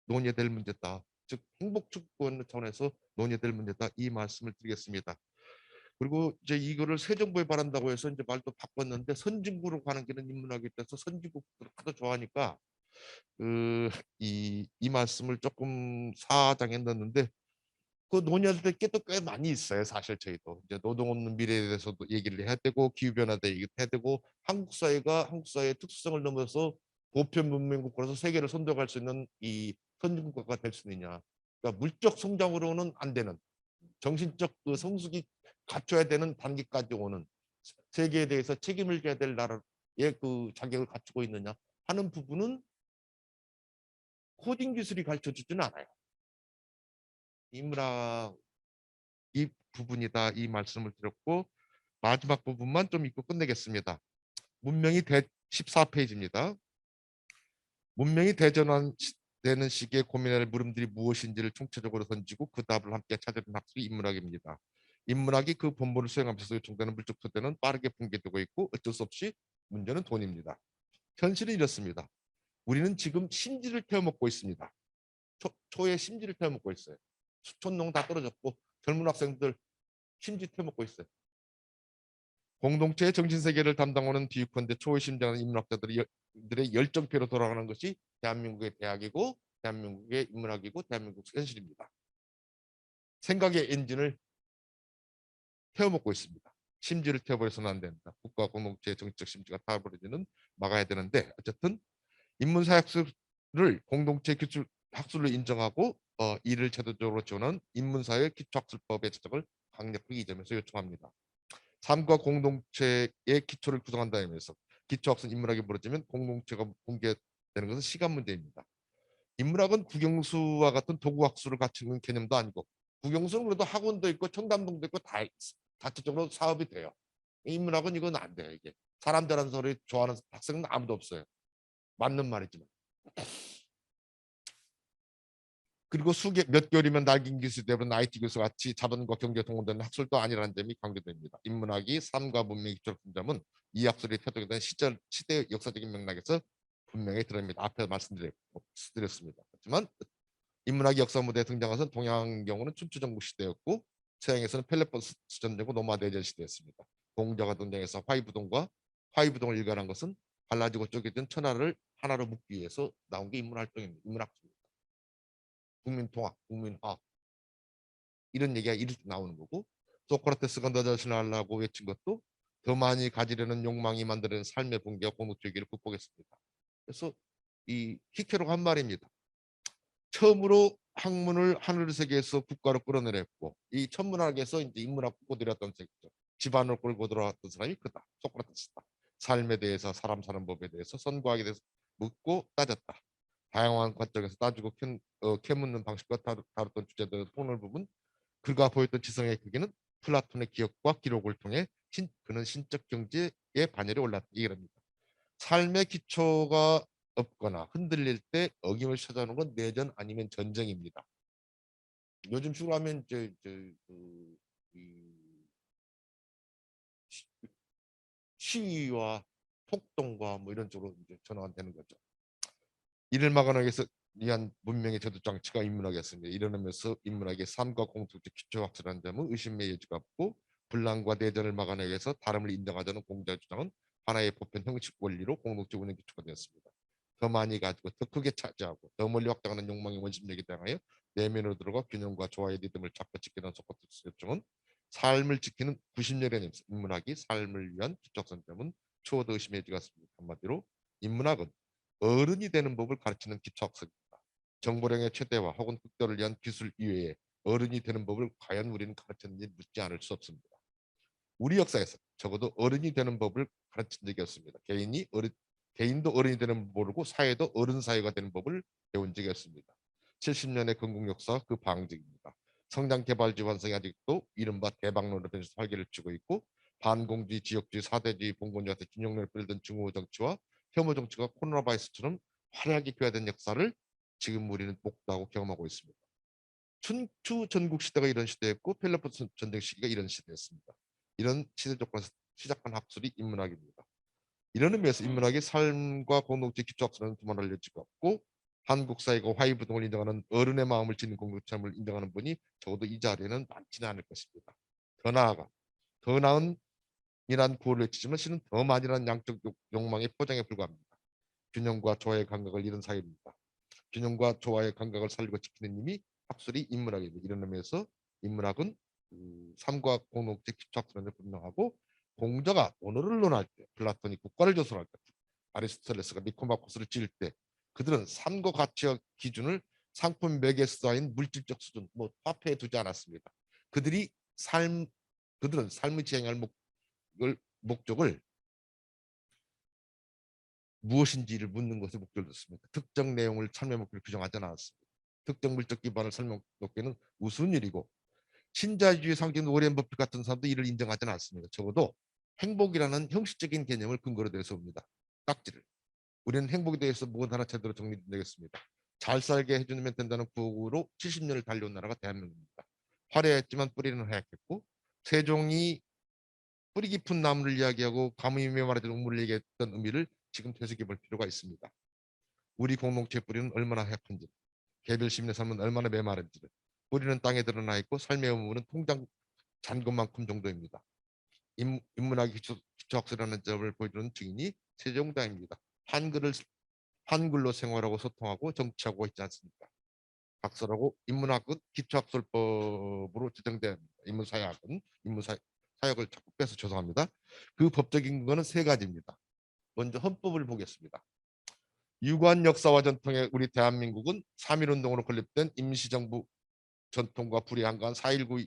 S8: 논의해야 될 문제다. 즉 행복 추구권 차원에서 논의해야 될 문제다. 이 말씀을 드리겠습니다. 그리고 이제 이거를 새 정부에 바란다고 해서 이제 말도 바꿨는데 선진국으로 가는 길은 인문학에 대해서 선진국들을 하도 좋아하니까 이 말씀을 조금 사장에 넣었는데 그 논의할 때 게 또 꽤 많이 있어요. 사실 저희도 이제 노동 없는 미래에 대해서도 얘기를 해야 되고 기후 변화에 대해 얘기해야 되고 한국 사회의 특수성을 넘어서 보편 문명 국가로서 세계를 선도할 수 있는 이 선진 국가가 될 수 있느냐. 그러니까 물적 성장으로는 안 되는 정신적 그 성숙이 갖춰야 되는 단계까지 오는 세계에 대해서 책임을 져야 될 나라의 그 자격을 갖추고 있느냐 하는 부분은 코딩 기술이 가르쳐 주지는 않아요. 인문학 이 부분이다 이 말씀을 드렸고 마지막 부분만 좀 읽고 끝내겠습니다. 문명이 14페이지입니다. 문명이 대전되는 시기에 고민할 물음들이 무엇인지를 총체적으로 던지고 그 답을 함께 찾으는 학술이 인문학입니다. 인문학이 그 본문을 수행하면서 요청되는 물적 토대는 빠르게 붕괴되고 있고 어쩔 수 없이 문제는 돈입니다. 현실은 이렇습니다. 우리는 지금 심지를 태워먹고 있습니다. 초에 심지를 태워먹고 있어요. 수촌농 다 떨어졌고 젊은 학생들 심지 태워먹고 있어요. 공동체의 정신세계를 담당하는 비유컨대 초의 심장하는 인문학자들의 열정표로 돌아가는 것이 대한민국의 대학이고 대한민국의 인문학이고 대한민국 현실입니다. 생각의 엔진을 태워먹고 있습니다. 심지를 태워버려서는 안 됩니다. 국가 공동체의 정치적 심지가 타버리지는 막아야 되는데 어쨌든 인문사학술을 공동체 기술 학술로 인정하고 이를 제도적으로 지원한 인문사회 기초학술법의 제정을 강력하게 이 점에서 요청합니다. 삶과 공동체의 기초를 구성한다 면서 기초학술 인문학이 벌어지면 공동체가 붕괴되는 것은 시간 문제입니다. 인문학은 국영수와 같은 도구학술을 갖추는 개념도 아니고 국영수는 그래도 학원도 있고 청담동도 있고 다 자체적으로 사업이 돼요. 인문학은 이건 안 돼요. 이게 사람 되라는 소리 좋아하는 학생은 아무도 없어요. 맞는 말이지만. 그리고 몇 개월이면 날긴 기술이 되는 IT 교수 같이 자본과 경제 동원되는 학술도 아니라는 점이 강조됩니다. 인문학이 삶과 문명의 기초로 큰 점은 이 학술이 태동된 시대 역사적인 맥락에서 분명히 드러납니다. 앞에 말씀드렸습니다. 하지만 인문학이 역사 무대에 등장한 것은 동양의 경우는 춘추 전국 시대였고 서양에서는 펠로폰네소 전쟁과 노마 대전 시대였습니다. 공자가 등장해서 화이부동을 일관한 것은 갈라지고 쪼개진 천하를 하나로 묶기 위해서 나온 게 인문활동입니다. 인문학입니다. 국민통합, 국민화합 이런 얘기가 이렇게 나오는 거고 소크라테스가 너 자신을 알라고 외친 것도 더 많이 가지려는 욕망이 만드는 삶의 붕괴와 공동체기를 극복했습니다. 그래서 이 히케로가 한 말입니다. 처음으로 학문을 하늘 세계에서 국가로 끌어내렸고 이 천문학에서 이제 인문학 끌고 들였던 새끼죠. 집안을 끌고 들어왔던 사람이 그다. 소크라테스다. 삶에 대해서 사람 사는 법에 대해서 선과학에 대해서 묻고 따졌다. 다양한 관점에서 따지고 캐묻는 방식과 다뤘던 주제들의 폭넓은 그가 보였던 지성의 크기는 플라톤의 기억과 기록을 통해 그는 신적 경지에 반열에 올랐다. 이겁니다. 삶의 기초가 없거나 흔들릴 때 어김을 찾아오는 건 내전 아니면 전쟁입니다. 요즘 식으로 하면 시위와 폭동과 뭐 이런 쪽으로 이제 전환 되는 거죠. 이를 막아내기 위한 문명의 제도 장치가 인문학이었습니다. 이러면서 인문학의 삶과 공동체 기초학술이라는 점은 의심의 여지가 없고 분란과 내전을 막아내기 위해서 다름을 인정하자는 공자의 주장은 하나의 보편 형식 원리로 공동체 운영 기초가 되었습니다. 더 많이 가지고 더 크게 차지하고 더 멀리 확장하는 욕망의 원심력에 대하여 내면으로 들어가 균형과 조화의 리듬을 잡고 지키는 소크라테스 요청은 삶을 지키는 90년의 인문학이 삶을 위한 기초학설점은 추호도 의심의 여지가 있습니다. 한마디로 인문학은 어른이 되는 법을 가르치는 기초학설입니다. 정보량의 최대화 혹은 극대화를 위한 기술 이외에 어른이 되는 법을 과연 우리는 가르쳤는지 묻지 않을 수 없습니다. 우리 역사에서 적어도 어른이 되는 법을 가르친 적이 없습니다. 개인도 어른이 되는 법을 모르고 사회도 어른 사회가 되는 법을 배운 적이 없습니다. 70년의 건국 역사 그 방증입니다. 성장 개발주의 완성이 아직도 이른바 대박론으로 변해서 활기를 치고 있고 반공주의, 지역주의, 사대주의, 봉건주의 같은 균형론을 끌던 중후 정치와 혐오 정치가 코로나 바이러스처럼 화려하게 교화된 역사를 지금 우리는 목도하고 경험하고 있습니다. 춘추 전국 시대가 이런 시대였고 펠로폰네소 전쟁 시기가 이런 시대였습니다. 이런 시대 조건에서 시작한 학술이 인문학입니다. 이런 의미에서 인문학이 삶과 공동체 기초학술은 두말할 여지가 없고 한국 사회가 화이부동을 인정하는 어른의 마음을 지닌 공동체를 인정하는 분이 적어도 이 자리에는 많지는 않을 것입니다. 더 나아가 더 나은 이란 구호를 외치지만 실은 더 많이라는 양적 욕망의 포장에 불과합니다. 균형과 조화의 감각을 잃은 사회입니다. 균형과 조화의 감각을 살리고 지키는 힘이 학술이 인문학입니다. 이런 의미에서 인문학은 삶과 공동체 기초학술을 분명하고 공자가 언어를 논할 때 플라톤이 국가를 조성할 때 아리스토텔레스가 니코마코스를 지을 때 그들은 삶과 가치의 기준을 상품 매개 쌓인 물질적 수준 뭐 화폐에 두지 않았습니다. 그들은 삶을 지향할 목적을 무엇인지를 묻는 것에 목적을 뒀습니다. 특정 내용을 삶의 목표를 규정하지 않았습니다. 특정 물적 기반을 설명 놓기는 우스운 일이고 신자유주의 상징 오렌 버핏 같은 사람도 이를 인정하지는 않습니다. 적어도 행복이라는 형식적인 개념을 근거로 대해서 봅니다. 딱지를. 우리는 행복에 대해서 무엇 하나 제대로 정리되겠습니다. 잘 살게 해주면 된다는 구호로 70년을 달려온 나라가 대한민국입니다. 화려했지만 뿌리는 하얗겠고 세종이 뿌리 깊은 나무를 이야기하고 가뭄이 메마르던 우물을 얘기했던 의미를 지금 되새겨볼 필요가 있습니다. 우리 공동체의 뿌리는 얼마나 하얗은지, 개별 시민의 삶은 얼마나 메마른지를, 뿌리는 땅에 드러나 있고 삶의 의무는 통장 잔금만큼 정도입니다. 인문학의 기초학습이라는 점을 보여주는 증인이 세종대왕입니다. 한글로 생활하고 소통하고 정치하고 있지 않습니까? 학설하고 인문학은 기초학설법으로 지정된 인문사회학은 사역을 자꾸 빼서 죄송합니다. 그 법적인 거는 세 가지입니다. 먼저 헌법을 보겠습니다. 유구한 역사와 전통의 우리 대한민국은 3.1운동으로 건립된 임시정부 전통과 불이한가한 4.19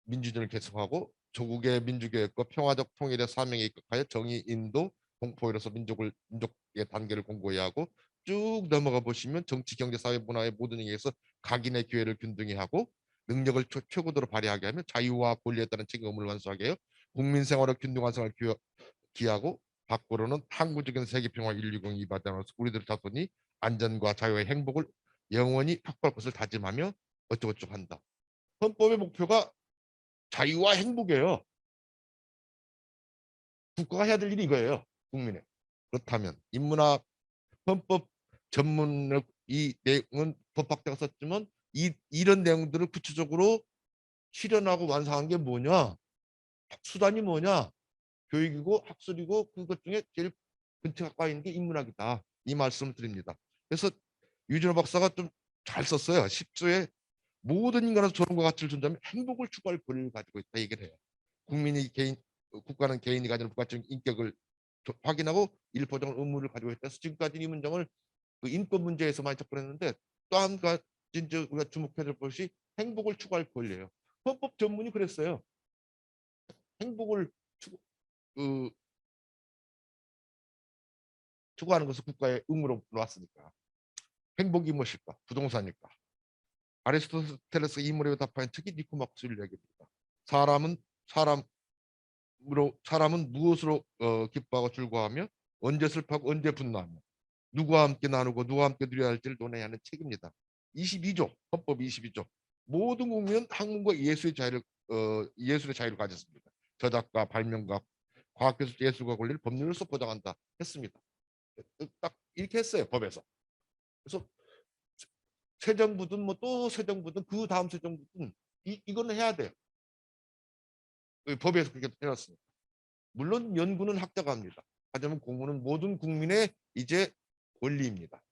S8: 민주주의를 계속하고 조국의 민주개혁과 평화적 통일의 사명에 입각하여 정의, 인도, 공포로서 민족의 단계를 공고히 하고 쭉 넘어가 보시면 정치, 경제, 사회, 문화의 모든 영역에서 각인의 기회를 균등히 하고 능력을 최고도로 발휘하게 하며 자유와 권리에 따른 책임 의무를 완수하게 하여 국민 생활의 균등한 생활을 기하고 밖으로는 항구적인 세계평화 인류공이 이바다로서 우리들 자손이 안전과 자유의 행복을 영원히 확보할 것을 다짐하며 어쩌고저쩌고 한다. 헌법의 목표가 자유와 행복이에요. 국가가 해야 될 일이 이거예요. 국민의. 그렇다면 인문학 헌법 전문의 이 내용은 법학자가 썼지만 이런 내용들을 구체적으로 실현하고 완성한 게 뭐냐? 수단이 뭐냐? 교육이고 학술이고 그것 중에 제일 근처 가까이 있는 게 인문학이다. 이 말씀을 드립니다. 그래서 유진호 박사가 좀 잘 썼어요. 10조에 모든 인간은 존엄과 가치를 존재하며 행복을 추구할 권리를 가지고 있다 얘기를 해요. 국가는 개인이 가지는 국가적인 인격을 확인하고 일 보장을 의무를 가지고 있다. 그래서 지금까지 이 문장을 그 인권 문제에서 많이 접근했는데 또 한 가지 우리가 주목해야 될 것이 행복을 추구할 권리예요. 헌법 전문이 그랬어요. 행복을 추구하는 것을 국가의 의무로 놓았으니까. 행복이 무엇일까? 부동산일까? 아리스토텔레스 이 물에 답하는 특히 니코마코스를 이야기합니다. 사람은 무엇으로 기뻐하고 즐거워하며 언제 슬퍼하고 언제 분노하며 누구와 함께 나누고 누구와 함께 누려야 할지를 논해야 하는 책입니다. 22조 헌법 22조 모든 국민은 학문과 예술의 자유를 가졌습니다. 저작과 발명가 과학기술 예술과 권리를 법률로서 보장한다 했습니다. 딱 이렇게 했어요. 법에서. 그래서 새 정부든 뭐 또 새 정부든 그 다음 새 정부든 이거는 해야 돼요. 법에서 그렇게 해놨습니다. 물론 연구는 학자가 합니다. 하지만 공부는 모든 국민의 이제 권리입니다.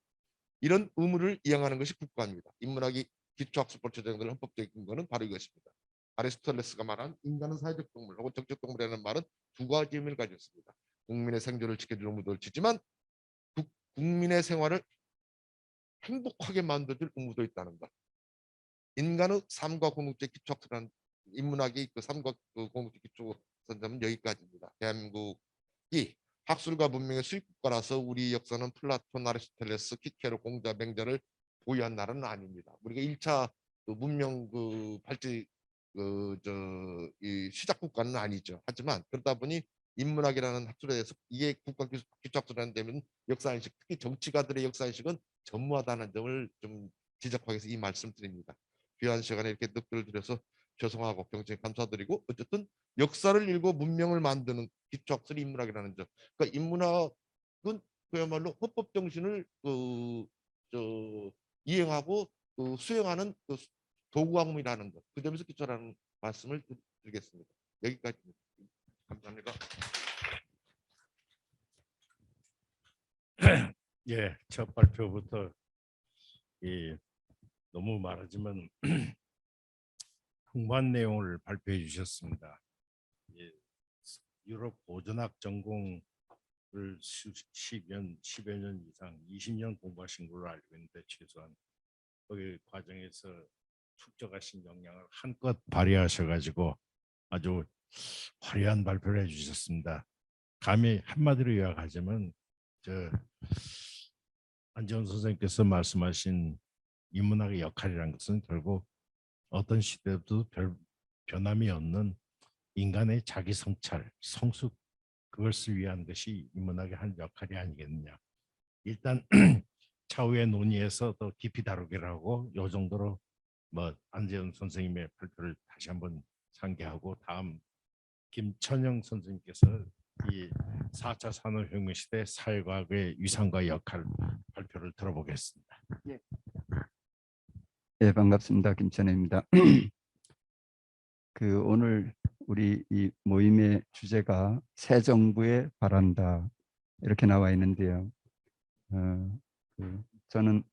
S8: 이런 의무를 이행하는 것이 국가입니다. 인문학이 기초학습법 제정된 헌법적인 것은 바로 이것입니다. 아리스토텔레스가 말한 인간은 사회적 동물 혹은 정적 동물이라는 말은 두 가지 의미를 가지고 있습니다. 국민의 생존을 지켜주는 의무도 지지만 국민의 생활을 행복하게 만들어줄 의무도 있다는 것. 인간의 삶과 공동체 기초학습이라는 인문학의 그 삶과 그 공동체 기초 선점은 여기까지입니다. 대한민국이 학술과 문명의 수입국가라서 우리 역사는 플라톤, 아리스토텔레스, 키케로, 공자, 맹자를 보유한 나라는 아닙니다. 우리가 1차 그 문명 그 발전 이 시작 국가는 아니죠. 하지만 그러다 보니 인문학이라는 학술에 대해서 이게 국가 기초학술이라는 데면 역사인식, 특히 정치가들의 역사인식은 전무하다는 점을 좀 지적하기 위해서 이 말씀드립니다. 귀한 시간에 이렇게 늑들을 들여서 죄송하고 경청에 감사드리고 어쨌든 역사를 읽고 문명을 만드는 기초학술이 인문학이라는 점. 그러니까 인문학은 그야말로 헌법 정신을 이행하고 수행하는 도구학문이라는 것. 그 점에서 기초라는 말씀을 드리겠습니다. 여기까지입니다. 감사합니다.
S7: 예, 첫 발표부터 너무 말하지만 풍부한 내용을 발표해 주셨습니다. 예, 유럽 고전학 전공을 10여 년 이상 20년 공부하신 걸로 알고 있는데 최소한 거기 과정에서 축적하신 역량을 한껏 발휘하셔가지고 아주 화려한 발표를 해주셨습니다. 감히 한마디로 요약하자면 안재원 선생님께서 말씀하신 인문학의 역할이라는 것은 결국 어떤 시대도 별 변함이 없는 인간의 자기 성찰, 성숙 그것을 위한 것이 인문학의 한 역할이 아니겠느냐. 일단 차후의 논의에서 더 깊이 다루기를 하고 요 정도로 뭐 안재현 선생님의 발표를 다시 한번 상기하고 다음 김천영 선생님께서 이 4차 산업혁명 시대 사회과학의 위상과 역할 발표를 들어보겠습니다.
S6: 네, 반갑습니다. 김천혜입니다. 오늘 우리 이 모임의 주제가 새 정부에 바란다 이렇게 나와 있는데요. 저는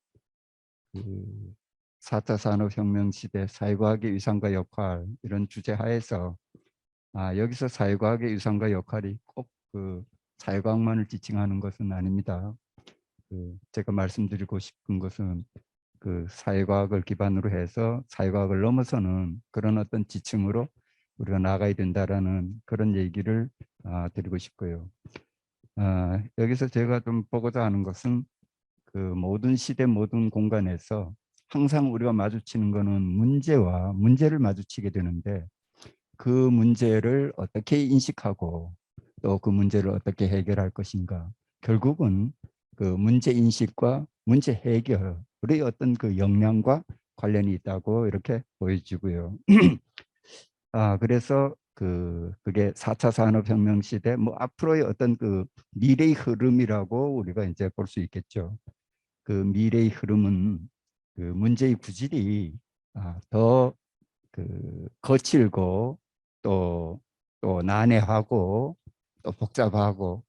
S6: 4차 산업혁명 시대 사회과학의 위상과 역할 이런 주제 하에서 여기서 사회과학의 위상과 역할이 꼭 사회과학만을 지칭하는 것은 아닙니다. 제가 말씀드리고 싶은 것은 사회과학을 기반으로 해서 사회과학을 넘어서는 그런 어떤 지층으로 우리가 나가야 된다라는 그런 얘기를 드리고 싶고요. 여기서 제가 좀 보고자 하는 것은 모든 시대 모든 공간에서 항상 우리가 마주치는 것은 문제를 마주치게 되는데 그 문제를 어떻게 인식하고 또 그 문제를 어떻게 해결할 것인가. 결국은 문제 인식과 문제 해결의 어떤 역량과 관련이 있다고 이렇게 보여지고요. 그래서 그게 4차 산업혁명 시대 앞으로의 어떤 미래의 흐름이라고 우리가 이제 볼 수 있겠죠. 미래의 흐름은 문제의 구질이 더 거칠고 또 난해하고 또 복잡하고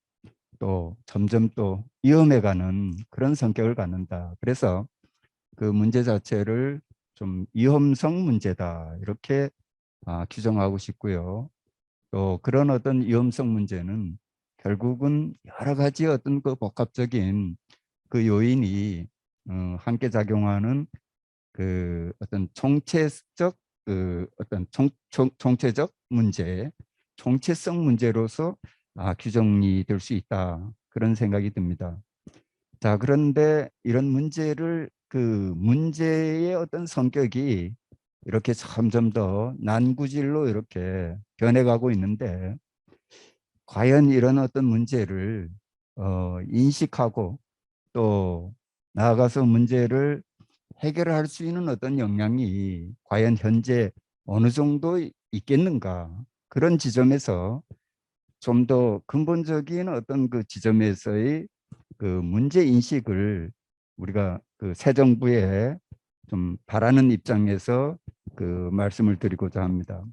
S6: 또 점점 또 위험해가는 그런 성격을 갖는다. 그래서 문제 자체를 좀 위험성 문제다 이렇게 규정하고 싶고요. 또 그런 어떤 위험성 문제는 결국은 여러 가지 어떤 복합적인 요인이 함께 작용하는 어떤 총체적 어떤 총체적 문제, 총체성 문제로서 규정이 될 수 있다 그런 생각이 듭니다. 자, 그런데 이런 문제를 문제의 어떤 성격이 이렇게 점점 더 난구질로 이렇게 변해가고 있는데 과연 이런 어떤 문제를 인식하고 또 나아가서 문제를 해결할 수 있는 어떤 역량이 과연 현재 어느 정도 있겠는가 그런 지점에서 좀 더 근본적인 어떤 지점에서의 문제 인식을 우리가 새 정부에 좀 바라는 입장에서 말씀을 드리고자 합니다.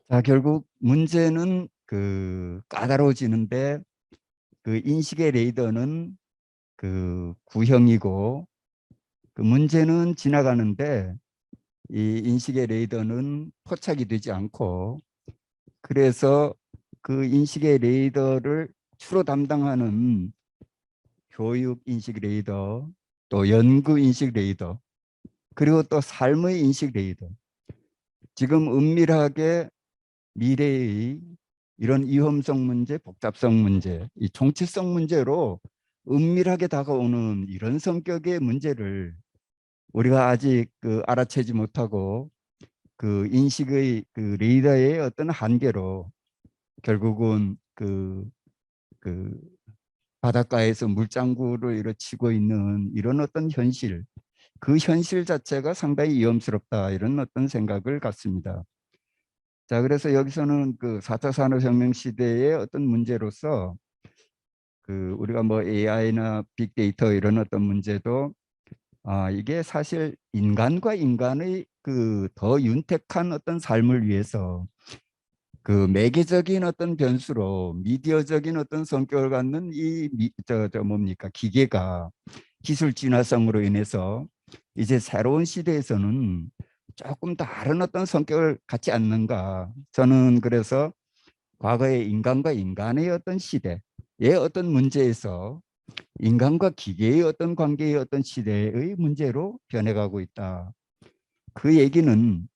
S6: 자, 결국 문제는 까다로워지는데 인식의 레이더는 구형이고 문제는 지나가는데 이 인식의 레이더는 포착이 되지 않고 그래서 인식의 레이더를 주로 담당하는 교육 인식 레이더 또 연구 인식 레이더 그리고 또 삶의 인식 레이더 지금 은밀하게 미래의 이런 위험성 문제, 복잡성 문제, 이 정치성 문제로 은밀하게 다가오는 이런 성격의 문제를 우리가 아직 알아채지 못하고 인식의 레이더의 어떤 한계로 결국은 바닷가에서 물장구를 이렇게 치고 있는 이런 어떤 현실, 현실 자체가 상당히 위험스럽다 이런 어떤 생각을 갖습니다. 자, 그래서 여기서는 4차 산업혁명 시대의 어떤 문제로서 우리가 AI나 빅데이터 이런 어떤 문제도 이게 사실 인간과 인간의 더 윤택한 어떤 삶을 위해서 매개적인 어떤 변수로 미디어적인 어떤 성격을 갖는 이 기계가 기술 진화성으로 인해서 이제 새로운 시대에서는 조금 다른 어떤 성격을 갖지 않는가. 저는 그래서 과거의 인간과 인간의 어떤 시대의 어떤 문제에서 인간과 기계의 어떤 관계의 어떤 시대의 문제로 변해가고 있다. 그 얘기는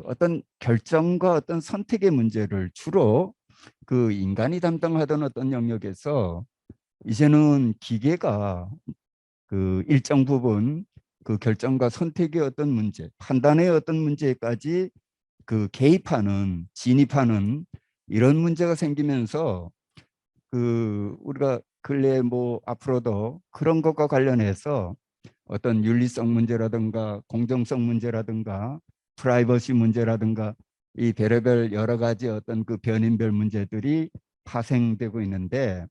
S6: 어떤 결정과 어떤 선택의 문제를 주로 인간이 담당하던 어떤 영역에서 이제는 기계가 일정 부분 그 결정과 선택의 어떤 문제, 판단의 어떤 문제까지 그 개입하는, 진입하는 이런 문제가 생기면서 그 우리가 근래 뭐 앞으로도 그런 것과 관련해서 어떤 윤리성 문제라든가 공정성 문제라든가 프라이버시 문제라든가 이 별의별 여러 가지 어떤 그 변인별 문제들이 파생되고 있는데,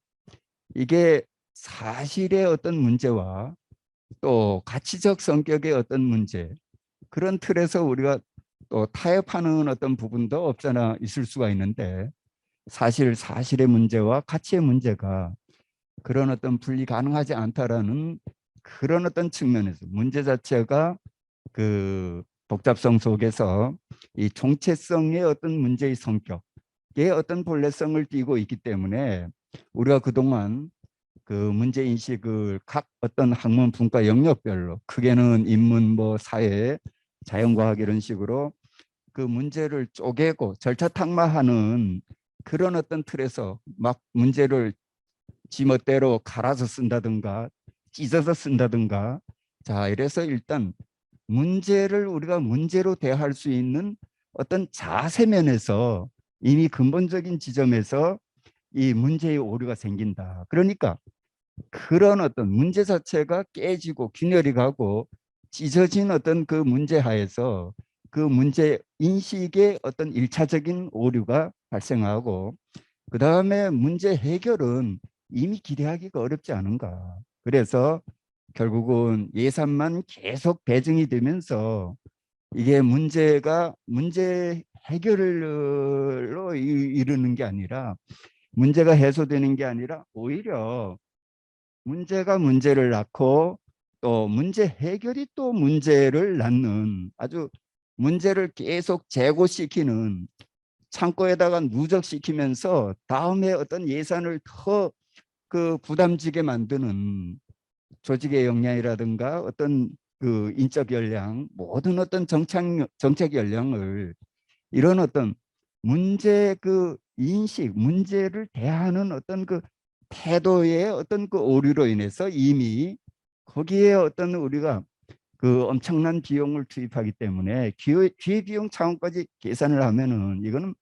S6: 이게 사실의 어떤 문제와 또 가치적 성격의 어떤 문제, 그런 틀에서 우리가 또 타협하는 어떤 부분도 없잖아 있을 수가 있는데, 사실의 문제와 가치의 문제가 그런 어떤 분리 가능하지 않다라는 그런 어떤 측면에서 문제 자체가 그 복잡성 속에서 이 총체성의 어떤 문제의 성격의 어떤 본래성을 띠고 있기 때문에 우리가 그동안 그 문제 인식을 각 어떤 학문 분과 영역별로, 크게는 인문, 뭐 사회, 자연과학 이런 식으로 그 문제를 쪼개고 절차탁마하는 그런 어떤 틀에서 막 문제를 지멋대로 갈아서 쓴다든가 찢어서 쓴다든가, 자 이래서 일단 문제를 우리가 문제로 대할 수 있는 어떤 자세 면에서 이미 근본적인 지점에서 이 문제의 오류가 생긴다. 그러니까 그런 어떤 문제 자체가 깨지고 균열이 가고 찢어진 어떤 그 문제 하에서 그 문제 인식의 어떤 일차적인 오류가 발생하고, 그 다음에 문제 해결은 이미 기대하기가 어렵지 않은가. 그래서 결국은 예산만 계속 배정이 되면서 이게 문제가 문제 해결로 이르는 게 아니라, 문제가 해소되는 게 아니라 오히려 문제가 문제를 낳고 또 문제 해결이 또 문제를 낳는, 아주 문제를 계속 재고시키는, 창고에다가 누적시키면서 다음에 어떤 예산을 더 그 부담지게 만드는 조직의 역량이라든가 어떤 그 인적 역량, 모든 어떤 정책 역량을 이런 어떤 문제 그 인식, 문제를 대하는 어떤 그 태도의 어떤 그 오류로 인해서 이미 거기에 어떤 우리가 그 엄청난 비용을 투입하기 때문에 기회 비용 차원까지 계산을 하면은 이거는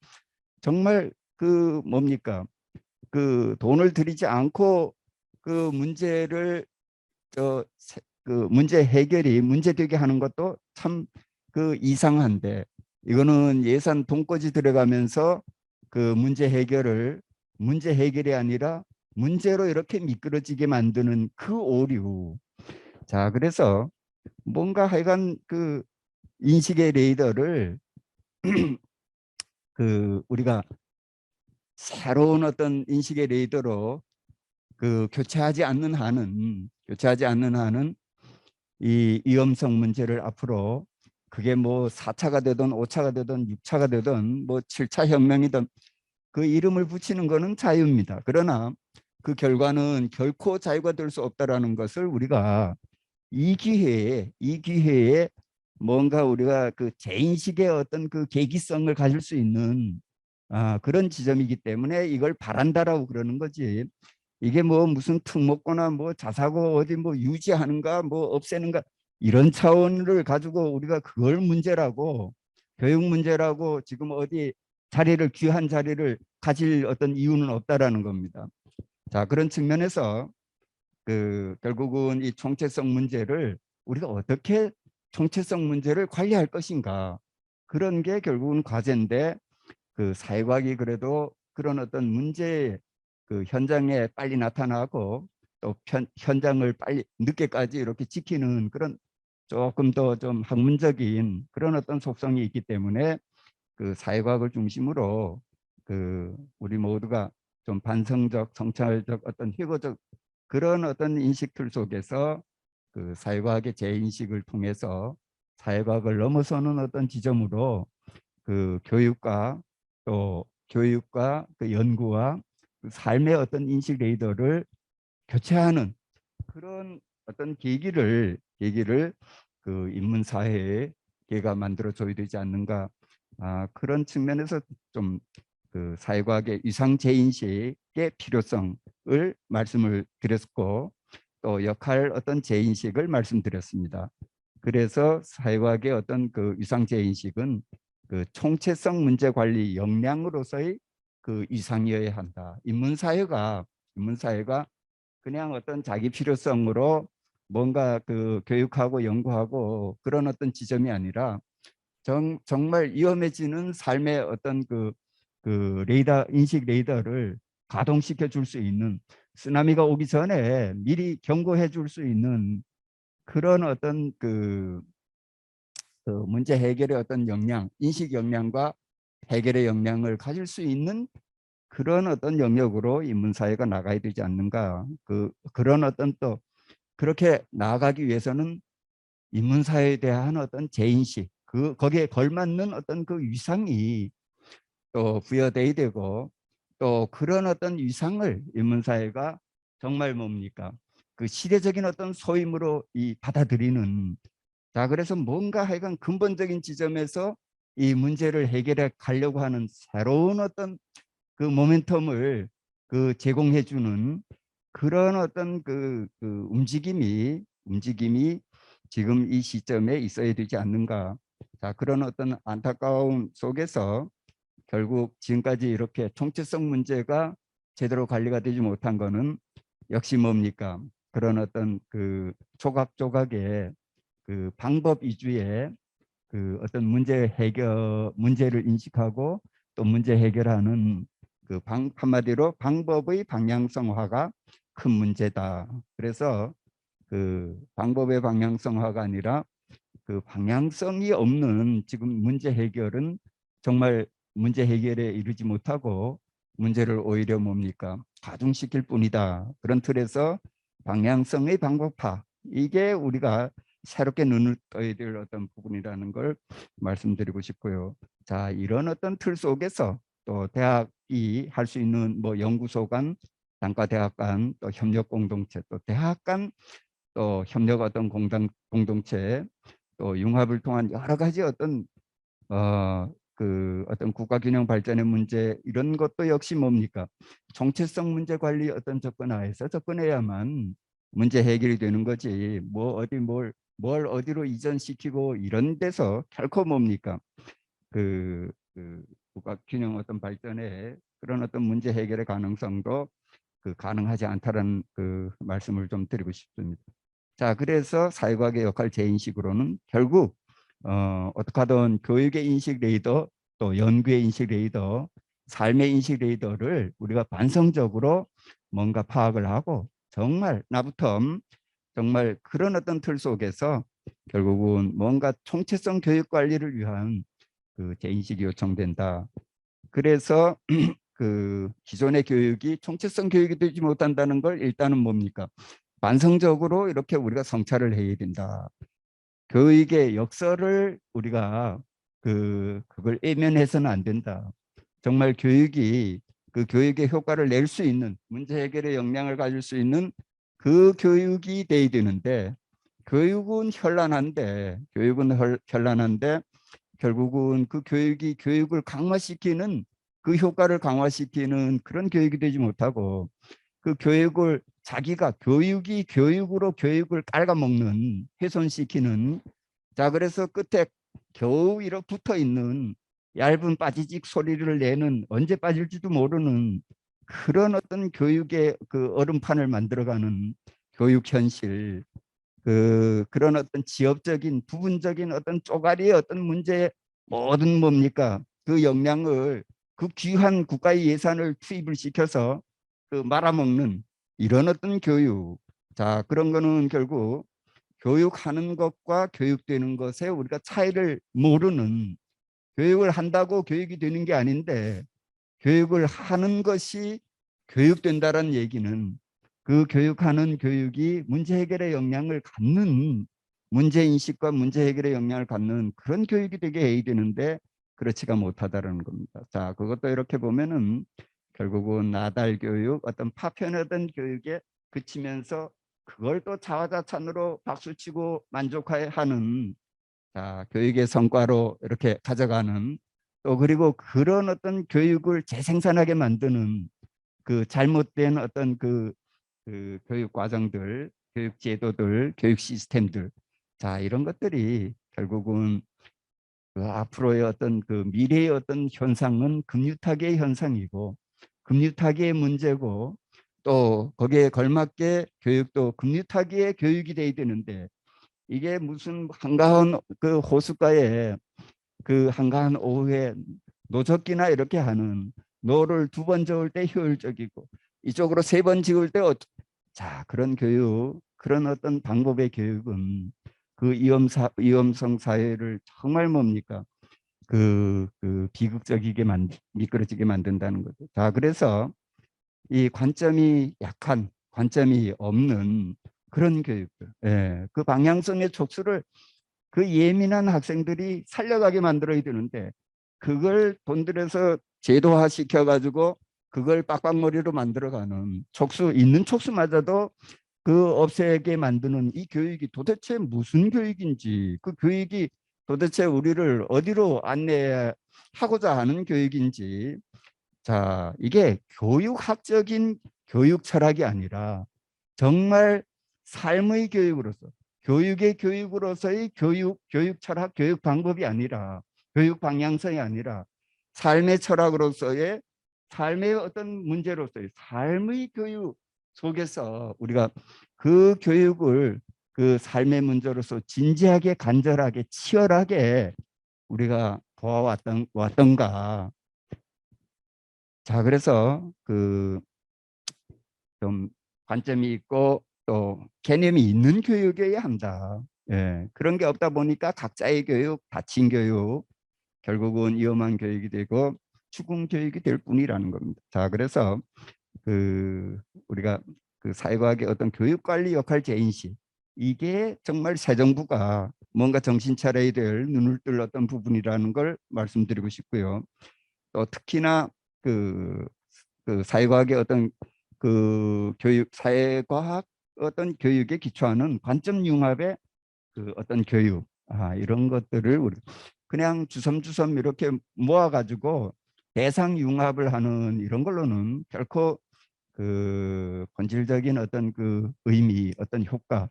S6: 정말 그 뭡니까, 그 돈을 들이지 않고 그 문제를 그 문제 해결이 문제되게 하는 것도 참 그 이상한데, 이거는 예산 돈까지 들어가면서 그 문제 해결이 아니라 문제로 이렇게 미끄러지게 만드는 그 오류. 자 그래서 뭔가 하여간 그 인식의 레이더를 그 우리가 새로운 어떤 인식의 레이더로 그 교체하지 않는 한은 이 위험성 문제를 앞으로 그게 뭐 4차가 되든 5차가 되든 6차가 되든 뭐 7차 혁명이든 그 이름을 붙이는 거는 자유입니다. 그러나 그 결과는 결코 자유가 될 수 없다라는 것을 우리가 이 기회에 뭔가 우리가 그 재인식의 어떤 그 계기성을 가질 수 있는 그런 지점이기 때문에 이걸 바란다라고 그러는 거지. 이게 뭐 무슨 특목고나 뭐 자사고 어디 뭐 유지하는가 뭐 없애는가 이런 차원을 가지고 우리가 그걸 문제라고, 교육 문제라고 지금 어디 귀한 자리를 가질 어떤 이유는 없다라는 겁니다. 자 그런 측면에서 그 결국은 이 총체성 문제를 우리가 어떻게 총체성 문제를 관리할 것인가, 그런 게 결국은 과제인데, 그 사회과학이 그래도 그런 어떤 문제 그 현장에 빨리 나타나고 또 현장을 빨리 늦게까지 이렇게 지키는 그런 조금 더 좀 학문적인 그런 어떤 속성이 있기 때문에 그 사회과학을 중심으로 그 우리 모두가 좀 반성적, 성찰적, 어떤 희고적 그런 어떤 인식 틀 속에서 그 사회과학의 재인식을 통해서 사회과학을 넘어서는 어떤 지점으로 그 교육과 그 연구와 그 삶의 어떤 인식 레이더를 교체하는 그런 어떤 계기를 그 인문사회에 걔가 만들어 줘야 되지 않는가, 그런 측면에서 좀 그 사회과학의 위상 재인식의 필요성을 말씀을 드렸고 또 역할 어떤 재인식을 말씀드렸습니다. 그래서 사회과학의 어떤 그 위상제 인식은 그 총체성 문제 관리 역량으로서의 그 위상이어야 한다. 인문사회가 그냥 어떤 자기 필요성으로 뭔가 그 교육하고 연구하고 그런 어떤 지점이 아니라 정말 위험해지는 삶의 어떤 그 레이더, 인식 레이더를 가동시켜 줄 수 있는, 쓰나미가 오기 전에 미리 경고해 줄 수 있는 그런 어떤 그 문제 해결의 어떤 역량, 인식 역량과 해결의 역량을 가질 수 있는 그런 어떤 영역으로 인문사회가 나가야 되지 않는가. 그런 어떤 또 그렇게 나아가기 위해서는 인문사회에 대한 어떤 재인식, 거기에 걸맞는 어떤 그 위상이 또 부여돼야 되고, 또 그런 어떤 위상을 인문사회가 정말 뭡니까? 그 시대적인 어떤 소임으로 받아들이는, 자, 그래서 뭔가 하여간 근본적인 지점에서 이 문제를 해결해 가려고 하는 새로운 어떤 그 모멘텀을 제공해 주는 그런 어떤 그 움직임이 지금 이 시점에 있어야 되지 않는가. 자, 그런 어떤 안타까움 속에서 결국 지금까지 이렇게 총체성 문제가 제대로 관리가 되지 못한 거는 역시 뭡니까? 그런 어떤 그 조각조각의 그 방법 위주의 그 어떤 문제를 인식하고 또 문제 해결하는 그 한마디로 방법의 방향성화가 큰 문제다. 그래서 그 방법의 방향성화가 아니라 그 방향성이 없는 지금 문제 해결은 정말 문제 해결에 이르지 못하고 문제를 오히려 뭡니까? 가중시킬 뿐이다. 그런 틀에서 방향성의 방법화, 이게 우리가 새롭게 눈을 떠야 될 어떤 부분이라는 걸 말씀드리고 싶고요. 자, 이런 어떤 틀 속에서 또 대학이 할 수 있는 뭐 연구소 간, 단과 대학 간, 또 협력 공동체, 또 대학 간, 또 협력 어떤 공동체, 또 융합을 통한 여러 가지 어떤 어떤 국가 균형 발전의 문제, 이런 것도 역시 뭡니까? 정체성 문제 관리 어떤 접근하에서 접근해야만 문제 해결이 되는 거지. 뭘 어디로 이전시키고 이런 데서 결코 뭡니까? 국가 균형 어떤 발전에 그런 어떤 문제 해결의 가능성도 가능하지 않다라는 말씀을 좀 드리고 싶습니다. 자, 그래서 사회과학의 역할 재인식으로는 결국 어떻게 하든 교육의 인식 레이더, 또 연구의 인식 레이더, 삶의 인식 레이더를 우리가 반성적으로 뭔가 파악을 하고 정말 나부터 정말 그런 어떤 틀 속에서 결국은 뭔가 총체성 교육 관리를 위한 재인식이 요청된다. 그래서 기존의 교육이 총체성 교육이 되지 못한다는 걸 일단은 뭡니까? 반성적으로 이렇게 우리가 성찰을 해야 된다. 교육의 역설을 우리가 그걸 외면해서는 안 된다. 정말 교육이 교육의 효과를 낼 수 있는, 문제 해결의 역량을 가질 수 있는 그 교육이 돼야 되는데, 교육은 현란한데 결국은 그 교육이 교육을 강화시키는, 그 효과를 강화시키는 그런 교육이 되지 못하고, 그 교육을 자기가 교육으로 교육을 깔아먹는, 훼손시키는, 자, 그래서 끝에 겨우 이렇게 붙어 있는 얇은 빠지직 소리를 내는, 언제 빠질지도 모르는 그런 어떤 교육의 얼음판을 만들어가는 교육 현실, 그런 어떤 지역적인 부분적인 어떤 쪼가리의 어떤 문제에 모든 뭡니까? 그 역량을, 그 귀한 국가의 예산을 투입을 시켜서 말아먹는 이런 어떤 교육. 자, 그런 거는 결국 교육하는 것과 교육되는 것에 우리가 차이를 모르는, 교육을 한다고 교육이 되는 게 아닌데 교육을 하는 것이 교육된다는 얘기는 그 교육하는 교육이 문제 해결의 역량을 갖는, 문제인식과 문제 해결의 역량을 갖는 그런 교육이 되게 해야 되는데 그렇지가 못하다는 겁니다. 자, 그것도 이렇게 보면은 결국은 나달 교육, 어떤 파편화된 교육에 그치면서 그걸 또 자화자찬으로 박수치고 만족하는, 자, 교육의 성과로 이렇게 가져가는, 또 그리고 그런 어떤 교육을 재생산하게 만드는 잘못된 어떤 교육 과정들, 교육 제도들, 교육 시스템들, 자, 이런 것들이 결국은 그 앞으로의 어떤 그 미래의 어떤 현상은 금유타기의 현상이고 금유타기의 문제고 또 거기에 걸맞게 교육도 금유타기의 교육이 돼야 되는데 이게 무슨 한가한 그 호숫가에 그 한가한 오후에 노젓기나 이렇게 하는 노를 2번 저을 때 효율적이고 이쪽으로 3번 지을 때 자, 그런 교육, 그런 어떤 방법의 교육은 그 위험성 사회를 정말 뭡니까? 그 비극적이게 미끄러지게 만든다는 거죠. 자, 그래서 이 관점이 약한, 관점이 없는 그런 교육들, 예, 그 방향성의 촉수를 그 예민한 학생들이 살려가게 만들어야 되는데 그걸 돈 들여서 제도화 시켜가지고 그걸 빡빡머리로 만들어가는 촉수, 있는 촉수마저도 그 없애게 만드는 이 교육이 도대체 무슨 교육인지, 그 교육이 도대체 우리를 어디로 안내하고자 하는 교육인지. 자, 이게 교육학적인 교육 철학이 아니라 정말 삶의 교육으로서, 교육의 교육으로서의 교육 철학, 교육 방법이 아니라, 교육 방향성이 아니라 삶의 철학으로서의, 삶의 어떤 문제로서의 삶의 교육 속에서 우리가 그 교육을 그 삶의 문제로서 진지하게, 간절하게, 치열하게 우리가 보아왔던가. 자, 그래서 그 좀 관점이 있고 또 개념이 있는 교육이어야 한다. 예, 그런 게 없다 보니까 각자의 교육, 다친 교육, 결국은 위험한 교육이 되고 죽은 교육이 될 뿐이라는 겁니다. 자, 그래서 그 우리가 그 사회과학의 어떤 교육관리 역할 재인식, 이게 정말 새 정부가 뭔가 정신 차려야 될 눈을 뜰 어떤 부분이라는 걸 말씀드리고 싶고요. 또 특히나 그 사회과학의 어떤 그 교육, 사회과학 어떤 교육에 기초하는 관점 융합의 그 어떤 교육, 이런 것들을 우리 그냥 주섬주섬 이렇게 모아가지고 대상 융합을 하는 이런 걸로는 결코 그 본질적인 어떤 그 의미, 어떤 효과,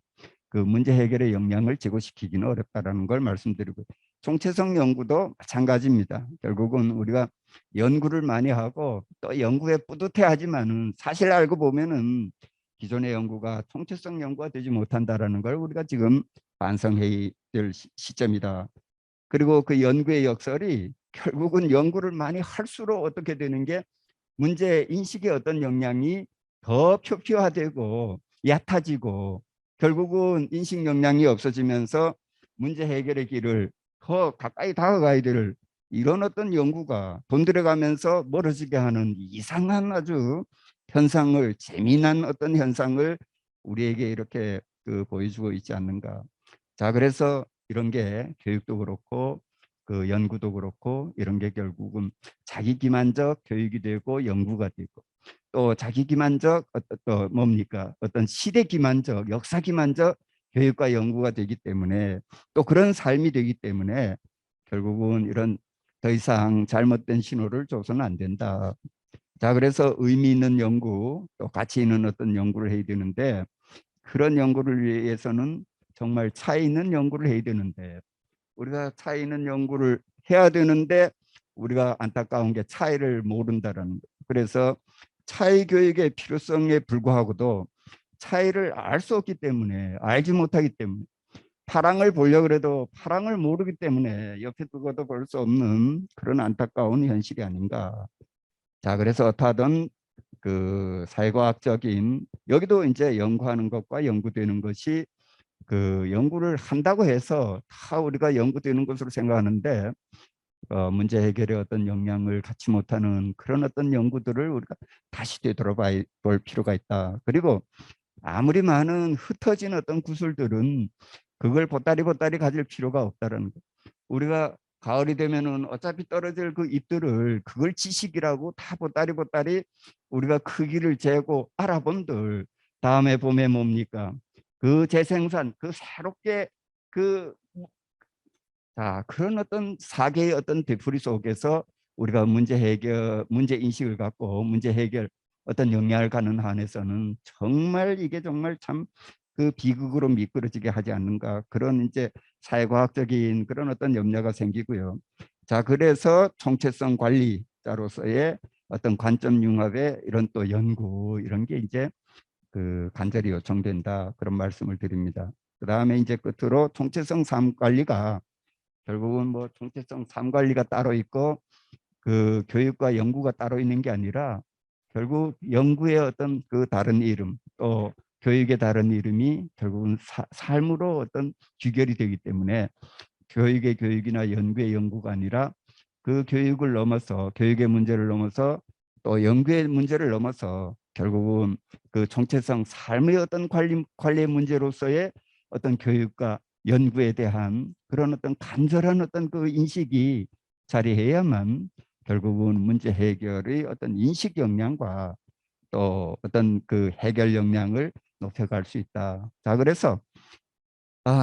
S6: 그 문제 해결의 역량을 제고시키기는 어렵다라는 걸 말씀드리고, 총체성 연구도 마찬가지입니다. 결국은 우리가 연구를 많이 하고 또 연구에 뿌듯해하지만은 사실 알고 보면은 기존의 연구가 총체성 연구가 되지 못한다라는 걸 우리가 지금 반성해야 될 시점이다. 그리고 그 연구의 역설이 결국은 연구를 많이 할수록 어떻게 되는 게 문제 인식의 어떤 역량이 더 표피화되고 얕아지고 결국은 인식 역량이 없어지면서 문제 해결의 길을 더 가까이 다가가야 될 이런 어떤 연구가 돈 들여가면서 멀어지게 하는 이상한 아주 현상을, 재미난 어떤 현상을 우리에게 이렇게 보여주고 있지 않는가. 자, 그래서 이런 게 교육도 그렇고 그 연구도 그렇고 이런 게 결국은 자기 기만적 교육이 되고 연구가 되고 또 자기 기만적 또 뭡니까 어떤 시대 기만적, 역사 기만적 교육과 연구가 되기 때문에, 또 그런 삶이 되기 때문에 결국은 이런 더 이상 잘못된 신호를 줘서는 안 된다. 자, 그래서 의미 있는 연구, 또 가치 있는 어떤 연구를 해야 되는데, 그런 연구를 위해서는 정말 차이 있는 연구를 해야 되는데, 우리가 차이 있는 연구를 해야 되는데 우리가 안타까운 게 차이를 모른다라는 거예요. 그래서 차이 교육의 필요성에 불구하고도 차이를 알 수 없기 때문에, 알지 못하기 때문에, 파랑을 보려고 해도 파랑을 모르기 때문에 옆에 두고도 볼 수 없는 그런 안타까운 현실이 아닌가. 자, 그래서 어떠하든 그 사회과학적인, 여기도 이제 연구하는 것과 연구되는 것이 그 연구를 한다고 해서 다 우리가 연구되는 것으로 생각하는데 문제 해결에 어떤 역량을 갖지 못하는 그런 어떤 연구들을 우리가 다시 되돌아볼 필요가 있다. 그리고 아무리 많은 흩어진 어떤 구슬들은 그걸 보따리 가질 필요가 없다는 거. 우리가 가을이 되면은 어차피 떨어질 그 잎들을 그걸 지식이라고 다 보따리 우리가 크기를 재고 알아본들 다음에 봄에 뭡니까? 그 재생산, 그 새롭게 그런 어떤 사계의 어떤 되풀이 속에서 우리가 문제 인식을 갖고 문제 해결 어떤 역량을 가는 한에서는 정말 이게 정말 참 그 비극으로 미끄러지게 하지 않는가, 그런 이제 사회과학적인 그런 어떤 염려가 생기고요. 자, 그래서 총체성 관리자로서의 어떤 관점 융합의 이런 또 연구, 이런 게 이제 그 간절히 요청된다, 그런 말씀을 드립니다. 그 다음에 이제 끝으로 총체성 삶 관리가 결국은 뭐 총체성 삶 관리가 따로 있고 그 교육과 연구가 따로 있는 게 아니라 결국 연구의 어떤 그 다른 이름, 또 교육의 다른 이름이 결국은 삶으로 어떤 귀결이 되기 때문에 교육의 교육이나 연구의 연구가 아니라 그 교육을 넘어서, 교육의 문제를 넘어서 또 연구의 문제를 넘어서 결국은 그 총체성 삶의 어떤 관리의 문제로서의 어떤 교육과 연구에 대한 그런 어떤 간절한 어떤 그 인식이 자리해야만 결국은 문제 해결의 어떤 인식 역량과 또 어떤 그 해결 역량을 높여갈 수 있다. 자, 그래서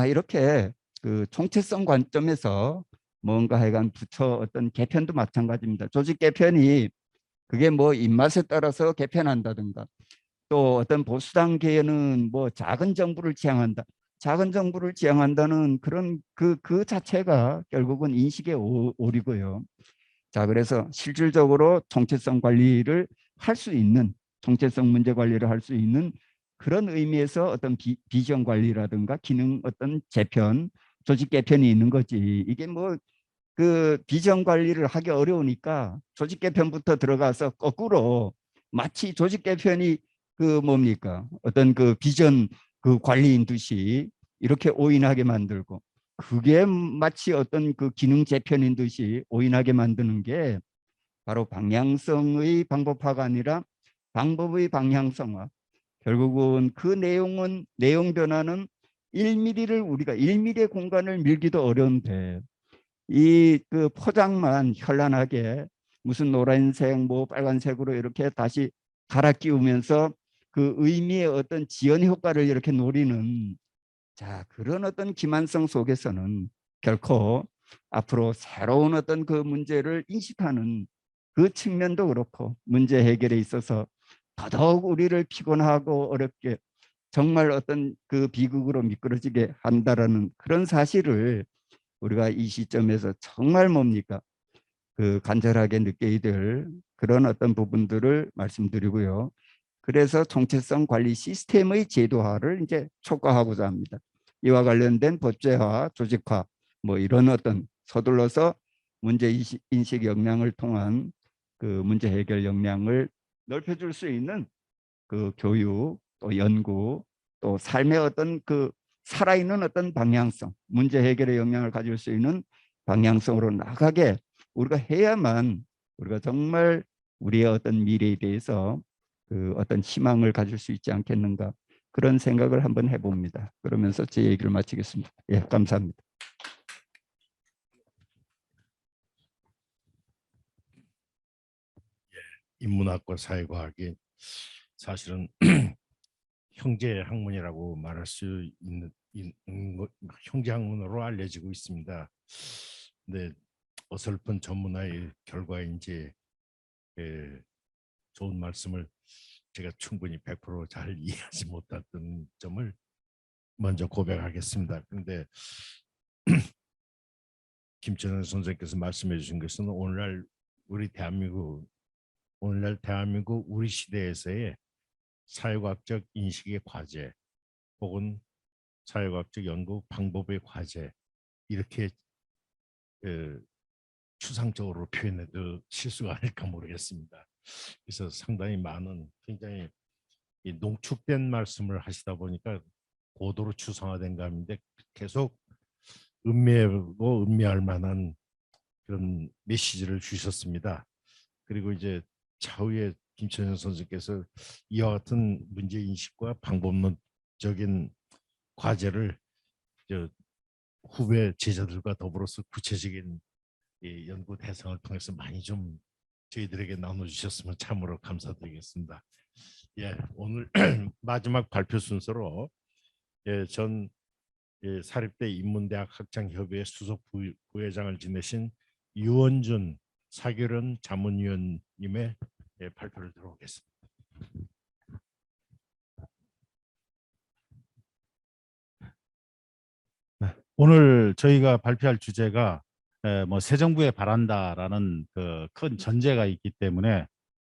S6: 이렇게 그 총체성 관점에서 뭔가 하여간 부처 어떤 개편도 마찬가지입니다. 조직 개편이 그게 뭐 입맛에 따라서 개편한다든가, 또 어떤 보수당계는 뭐 작은 정부를 지향한다. 작은 정부를 지향한다는 그런 그 자체가 결국은 인식의 오류고요. 자, 그래서 실질적으로 총체성 관리를 할 수 있는, 총체성 문제 관리를 할 수 있는 그런 의미에서 어떤 비전 관리라든가 기능 어떤 재편, 조직 개편이 있는 거지. 이게 뭐 그 비전 관리를 하기 어려우니까 조직 개편부터 들어가서 거꾸로 마치 조직 개편이 그 뭡니까? 어떤 그 비전 그 관리인 듯이 이렇게 오인하게 만들고, 그게 마치 어떤 그 기능 재편인 듯이 오인하게 만드는 게 바로 방향성의 방법화가 아니라 방법의 방향성화. 결국은 그 내용 변화는 1mm를 우리가 1mm의 공간을 밀기도 어려운데 이 그 포장만 현란하게 무슨 노란색 뭐 빨간색으로 이렇게 다시 갈아 끼우면서 그 의미의 어떤 지연 효과를 이렇게 노리는, 자, 그런 어떤 기만성 속에서는 결코 앞으로 새로운 어떤 그 문제를 인식하는 그 측면도 그렇고 문제 해결에 있어서 더더욱 우리를 피곤하고 어렵게 정말 어떤 그 비극으로 미끄러지게 한다라는 그런 사실을 우리가 이 시점에서 정말 뭡니까? 그 간절하게 느껴야 될 그런 어떤 부분들을 말씀드리고요. 그래서 총체성 관리 시스템의 제도화를 이제 촉구하고자 합니다. 이와 관련된 법제화, 조직화, 뭐 이런 어떤 서둘러서 문제 인식 역량을 통한 그 문제 해결 역량을 넓혀줄 수 있는 그 교육, 또 연구, 또 삶의 어떤 그 살아있는 어떤 방향성, 문제 해결의 역량을 가질 수 있는 방향성으로 나가게 우리가 해야만 우리가 정말 우리의 어떤 미래에 대해서 그 어떤 희망을 가질 수 있지 않겠는가, 그런 생각을 한번 해봅니다. 그러면서 제 얘기를 마치겠습니다. 예, 감사합니다.
S7: 인문학과 사회과학이 사실은 형제 학문이라고 말할 수 있는 형제 학문으로 알려지고 있습니다. 근데 어설픈 전문화의 결과인지 좋은 말씀을 제가 충분히 100% 잘 이해하지 못했던 점을 먼저 고백하겠습니다. 그런데 김천현 선생님께서 말씀해 주신 것은 오늘날 대한민국 우리 시대에서의 사회과학적 인식의 과제 혹은 사회과학적 연구 방법의 과제, 이렇게 추상적으로 표현해도 실수가 아닐까 모르겠습니다. 그래서 상당히 많은 굉장히 농축된 말씀을 하시다 보니까 고도로 추상화된 감인데 계속 음미하고 음미할 만한 그런 메시지를 주셨습니다. 그리고 이제 차후에 김천현 선생님께서 이와 같은 문제인식과 방법론적인 과제를 후배 제자들과 더불어서 구체적인 연구 대상을 통해서 많이 좀 저희들에게 나눠주셨으면 참으로 감사드리겠습니다. 예, 오늘 마지막 발표 순서로 전 사립대 인문대학 학장협의회 수석 부회장을 지내신 유원준 사교련 자문위원님의 발표를 들어보겠습니다.
S4: 오늘 저희가 발표할 주제가 뭐 새 정부에 바란다라는 그 큰 전제가 있기 때문에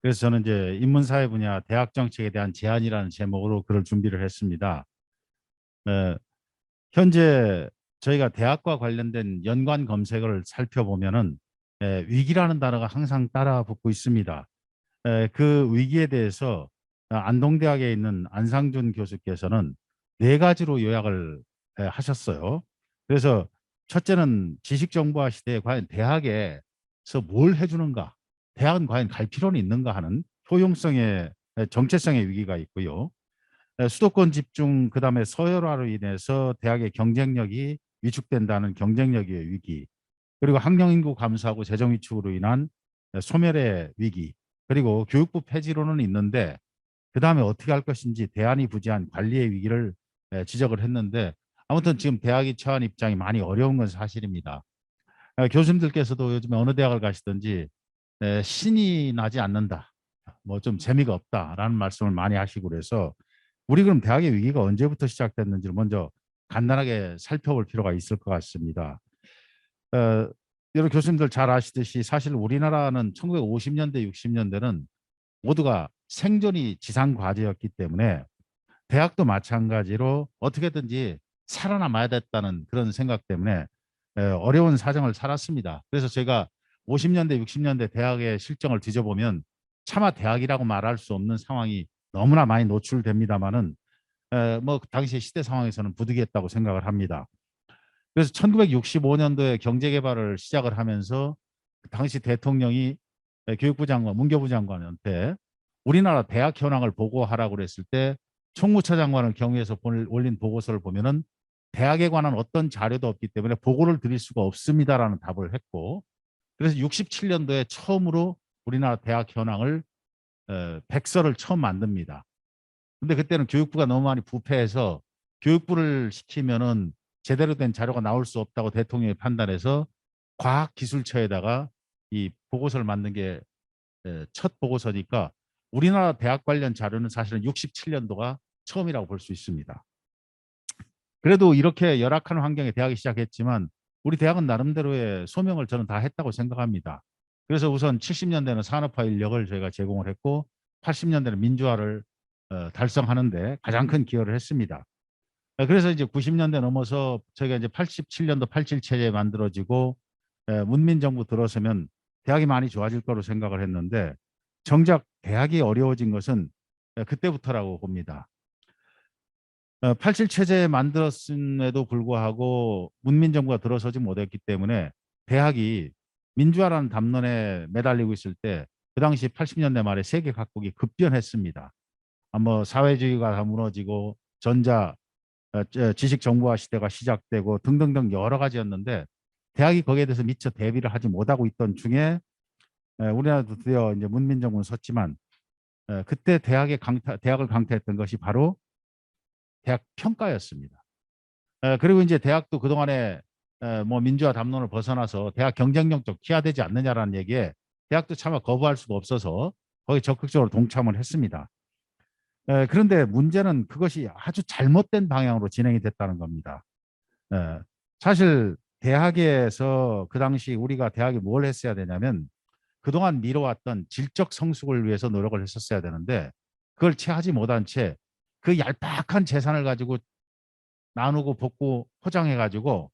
S4: 그래서 저는 이제 인문사회 분야 대학 정책에 대한 제안이라는 제목으로 글을 준비를 했습니다. 현재 저희가 대학과 관련된 연관 검색어를 살펴보면은 위기라는 단어가 항상 따라 붙고 있습니다. 그 위기에 대해서 안동대학에 있는 안상준 교수께서는 4가지로 요약을 하셨어요. 그래서 첫째는 지식 정보화 시대에 과연 대학에서 뭘 해주는가, 대학은 과연 갈 필요는 있는가 하는 효용성의 정체성의 위기가 있고요. 수도권 집중 그다음에 서열화로 인해서 대학의 경쟁력이 위축된다는 경쟁력의 위기, 그리고 학령 인구 감소하고 재정 위축으로 인한 소멸의 위기, 그리고 교육부 폐지로는 있는데 그다음에 어떻게 할 것인지 대안이 부재한 관리의 위기를 지적을 했는데 아무튼 지금 대학이 처한 입장이 많이 어려운 건 사실입니다. 교수님들께서도 요즘에 어느 대학을 가시든지 신이 나지 않는다, 뭐 좀 재미가 없다라는 말씀을 많이 하시고 그래서 우리 그럼 대학의 위기가 언제부터 시작됐는지를 먼저 간단하게 살펴볼 필요가 있을 것 같습니다. 여러 교수님들 잘 아시듯이 사실 우리나라는 1950년대, 60년대는 모두가 생존이 지상 과제였기 때문에 대학도 마찬가지로 어떻게든지 살아남아야 됐다는 그런 생각 때문에 어려운 사정을 살았습니다. 그래서 제가 50년대, 60년대 대학의 실정을 뒤져보면 차마 대학이라고 말할 수 없는 상황이 너무나 많이 노출됩니다만은 뭐 당시 시대 상황에서는 부득이했다고 생각을 합니다. 그래서 1965년도에 경제개발을 시작을 하면서 당시 대통령이 교육부 장관, 문교부 장관한테 우리나라 대학 현황을 보고하라고 그랬을 때 총무처 장관을 경위해서 올린 보고서를 보면은 대학에 관한 어떤 자료도 없기 때문에 보고를 드릴 수가 없습니다라는 답을 했고, 그래서 67년도에 처음으로 우리나라 대학 현황을 백서를 처음 만듭니다. 근데 그때는 교육부가 너무 많이 부패해서 교육부를 시키면은 제대로 된 자료가 나올 수 없다고 대통령이 판단해서 과학기술처에다가 이 보고서를 만든 게 첫 보고서니까 우리나라 대학 관련 자료는 사실은 67년도가 처음이라고 볼 수 있습니다. 그래도 이렇게 열악한 환경에 대학이 시작했지만 우리 대학은 나름대로의 소명을 저는 다 했다고 생각합니다. 그래서 우선 70년대는 산업화 인력을 저희가 제공을 했고 80년대는 민주화를 달성하는데 가장 큰 기여를 했습니다. 그래서 이제 90년대 넘어서 저희가 이제 87년도 87 체제 만들어지고 문민정부 들어서면 대학이 많이 좋아질 거로 생각을 했는데 정작 대학이 어려워진 것은 그때부터라고 봅니다. 87 체제 만들었음에도 불구하고 문민정부가 들어서지 못했기 때문에 대학이 민주화라는 담론에 매달리고 있을 때 그 당시 80년대 말에 세계 각국이 급변했습니다. 뭐 사회주의가 다 무너지고 지식 정보화 시대가 시작되고 등등등 여러 가지였는데 대학이 거기에 대해서 미처 대비를 하지 못하고 있던 중에 우리나라도 드디어 이제 문민정부는 섰지만 그때 대학을 강타했던 것이 바로 대학 평가였습니다. 그리고 이제 대학도 그동안에 뭐 민주화 담론을 벗어나서 대학 경쟁력적 희화되지 않느냐라는 얘기에 대학도 차마 거부할 수가 없어서 거기 적극적으로 동참을 했습니다. 그런데 문제는 그것이 아주 잘못된 방향으로 진행이 됐다는 겁니다. 사실 대학에서 그 당시 우리가 대학이 뭘 했어야 되냐면 그동안 미뤄왔던 질적 성숙을 위해서 노력을 했었어야 되는데 그걸 채 하지 못한 채 그 얄팍한 재산을 가지고 나누고 볶고 포장해가지고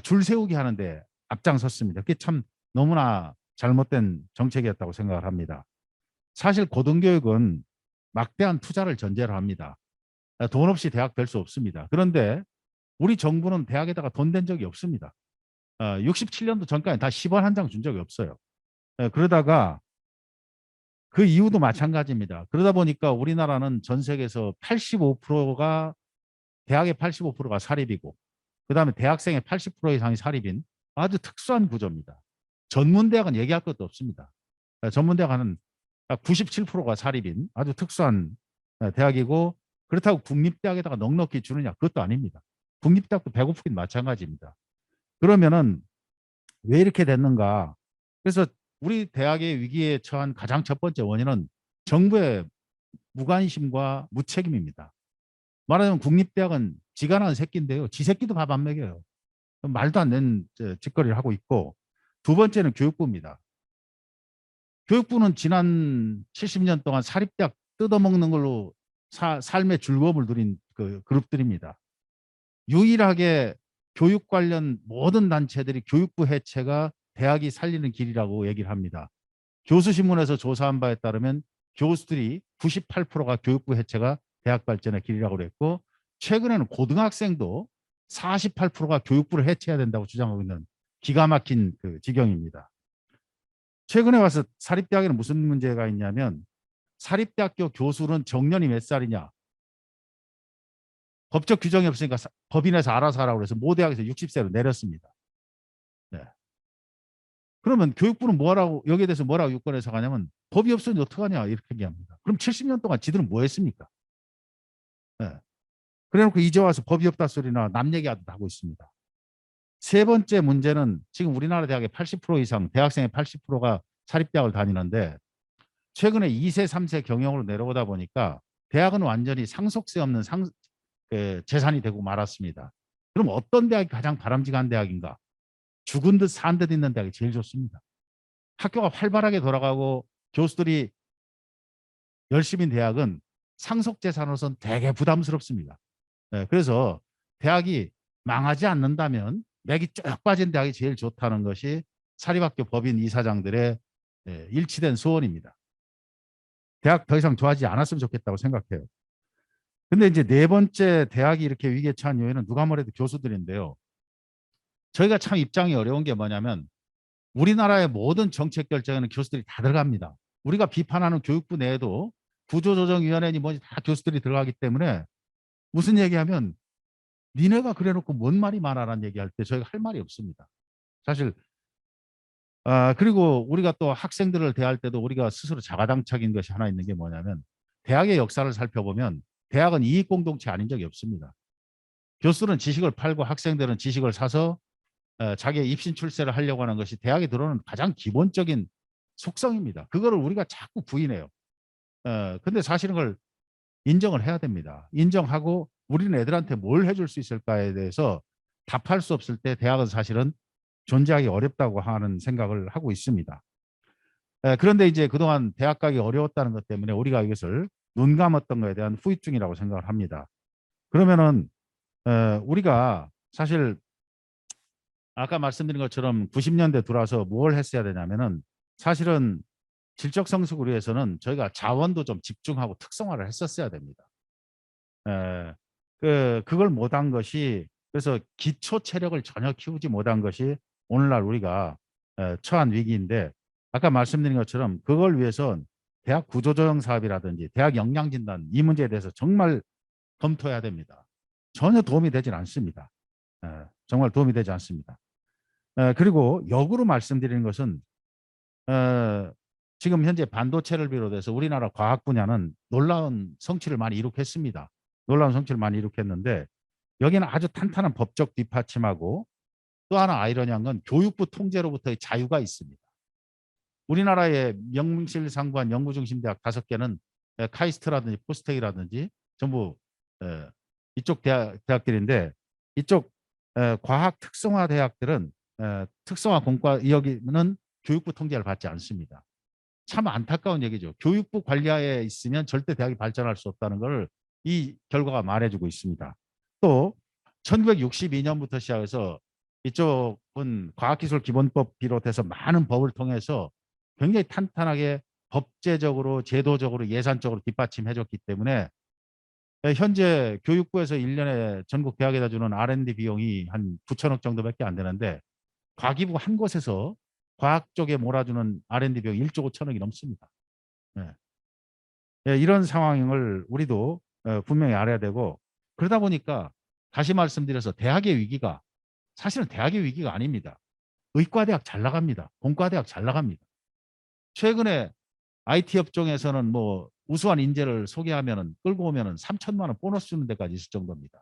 S4: 줄 세우기 하는데 앞장섰습니다. 그게 참 너무나 잘못된 정책이었다고 생각을 합니다. 사실 고등교육은 막대한 투자를 전제로 합니다. 돈 없이 대학 될 수 없습니다. 그런데 우리 정부는 대학에다가 돈 댄 적이 없습니다. 67년도 전까지 다 10원 한 장 준 적이 없어요. 그러다가 그 이유도 마찬가지입니다. 그러다 보니까 우리나라는 전 세계에서 85%가 대학의 85%가 사립이고 그다음에 대학생의 80% 이상이 사립인 아주 특수한 구조입니다. 전문대학은 얘기할 것도 없습니다. 전문대학은 97%가 사립인 아주 특수한 대학이고 그렇다고 국립대학에다가 넉넉히 주느냐 그것도 아닙니다. 국립대학도 배고프긴 마찬가지입니다. 그러면은 왜 이렇게 됐는가? 그래서 우리 대학의 위기에 처한 가장 첫 번째 원인은 정부의 무관심과 무책임입니다. 말하자면 국립대학은 지가 낳은 새끼인데요. 지 새끼도 밥 안 먹여요. 말도 안 되는 짓거리를 하고 있고, 두 번째는 교육부입니다. 교육부는 지난 70년 동안 사립대학 뜯어먹는 걸로 삶의 즐거움을 누린 그 그룹들입니다. 유일하게 교육 관련 모든 단체들이 교육부 해체가 대학이 살리는 길이라고 얘기를 합니다. 교수신문에서 조사한 바에 따르면 교수들이 98%가 교육부 해체가 대학 발전의 길이라고 그랬고, 최근에는 고등학생도 48%가 교육부를 해체해야 된다고 주장하고 있는 기가 막힌 그 지경입니다. 최근에 와서 사립대학에는 무슨 문제가 있냐면, 사립대학교 교수는 정년이 몇 살이냐? 법적 규정이 없으니까 법인에서 알아서 하라고 해서 모 대학에서 60세로 내렸습니다. 네. 그러면 교육부는 뭐라고, 여기에 대해서 뭐라고 유권해서 가냐면, 법이 없으니 어떡하냐 이렇게 얘기합니다. 그럼 70년 동안 지들은 뭐 했습니까? 네. 그래놓고 이제 와서 법이 없다 소리나 남 얘기하고 있습니다. 세 번째 문제는, 지금 우리나라 대학의 80% 이상, 대학생의 80%가 사립대학을 다니는데, 최근에 2세, 3세 경영으로 내려오다 보니까 대학은 완전히 상속세 없는 재산이 되고 말았습니다. 그럼 어떤 대학이 가장 바람직한 대학인가? 죽은 듯 산 듯 있는 대학이 제일 좋습니다. 학교가 활발하게 돌아가고 교수들이 열심인 대학은 상속재산으로서는 되게 부담스럽습니다. 네, 그래서 대학이 망하지 않는다면 맥이 쭉 빠진 대학이 제일 좋다는 것이 사립학교 법인 이사장들의 일치된 소원입니다. 대학 더 이상 좋아지지 않았으면 좋겠다고 생각해요. 근데 이제 네 번째, 대학이 이렇게 위기에 처한 요인은 누가 뭐래도 교수들인데요. 저희가 참 입장이 어려운 게 뭐냐면, 우리나라의 모든 정책 결정에는 교수들이 다 들어갑니다. 우리가 비판하는 교육부 내에도 구조조정위원회니 뭐니 다 교수들이 들어가기 때문에, 무슨 얘기하면 니네가 그래놓고 뭔 말이 많아라는 얘기할 때 저희가 할 말이 없습니다. 사실 그리고 우리가 또 학생들을 대할 때도 우리가 스스로 자가당착인 것이 하나 있는 게 뭐냐면, 대학의 역사를 살펴보면 대학은 이익공동체 아닌 적이 없습니다. 교수들은 지식을 팔고 학생들은 지식을 사서 자기의 입신 출세를 하려고 하는 것이 대학에 들어오는 가장 기본적인 속성입니다. 그거를 우리가 자꾸 부인해요. 근데 사실은 그걸 인정을 해야 됩니다. 인정하고 우리는 애들한테 뭘 해줄 수 있을까에 대해서 답할 수 없을 때 대학은 사실은 존재하기 어렵다고 하는 생각을 하고 있습니다. 그런데 이제 그동안 대학 가기 어려웠다는 것 때문에 우리가 이것을 눈 감았던 것에 대한 후유증이라고 생각을 합니다. 그러면은 우리가 사실 아까 말씀드린 것처럼 90년대 들어와서 뭘 했어야 되냐면은, 사실은 질적 성숙을 위해서는 저희가 자원도 좀 집중하고 특성화를 했었어야 됩니다. 그걸 못한 것이, 그래서 기초 체력을 전혀 키우지 못한 것이 오늘날 우리가 처한 위기인데, 아까 말씀드린 것처럼 그걸 위해선 대학 구조조정 사업이라든지 대학 역량진단, 이 문제에 대해서 정말 검토해야 됩니다. 전혀 도움이 되진 않습니다. 정말 도움이 되지 않습니다. 그리고 역으로 말씀드리는 것은, 지금 현재 반도체를 비롯해서 우리나라 과학 분야는 놀라운 성취를 많이 이룩했습니다. 놀라운 성취를 많이 이룩했는데, 여기는 아주 탄탄한 법적 뒷받침하고, 또 하나 아이러니한 건 교육부 통제로부터의 자유가 있습니다. 우리나라의 명실상부한 연구중심 대학 5개는 카이스트라든지 포스텍이라든지 전부 이쪽 대학들인데, 이쪽 과학 특성화 대학들은 특성화 공과 여기는 교육부 통제를 받지 않습니다. 참 안타까운 얘기죠. 교육부 관리하에 있으면 절대 대학이 발전할 수 없다는 것을 이 결과가 말해주고 있습니다. 또 1962년부터 시작해서 이쪽은 과학기술기본법 비롯해서 많은 법을 통해서 굉장히 탄탄하게 법제적으로, 제도적으로, 예산적으로 뒷받침해줬기 때문에 현재 교육부에서 1년에 전국 대학에다 주는 R&D 비용이 한 9천억 정도밖에 안 되는데, 과기부 한 곳에서 과학 쪽에 몰아주는 R&D 비용이 1조 5천억이 넘습니다. 이런 상황을 우리도 분명히 알아야 되고, 그러다 보니까 다시 말씀드려서 대학의 위기가 사실은 대학의 위기가 아닙니다. 의과대학 잘 나갑니다. 공과대학 잘 나갑니다. 최근에 IT 업종에서는 뭐 우수한 인재를 소개하면은 끌고 오면은 3천만 원 보너스 주는 데까지 있을 정도입니다.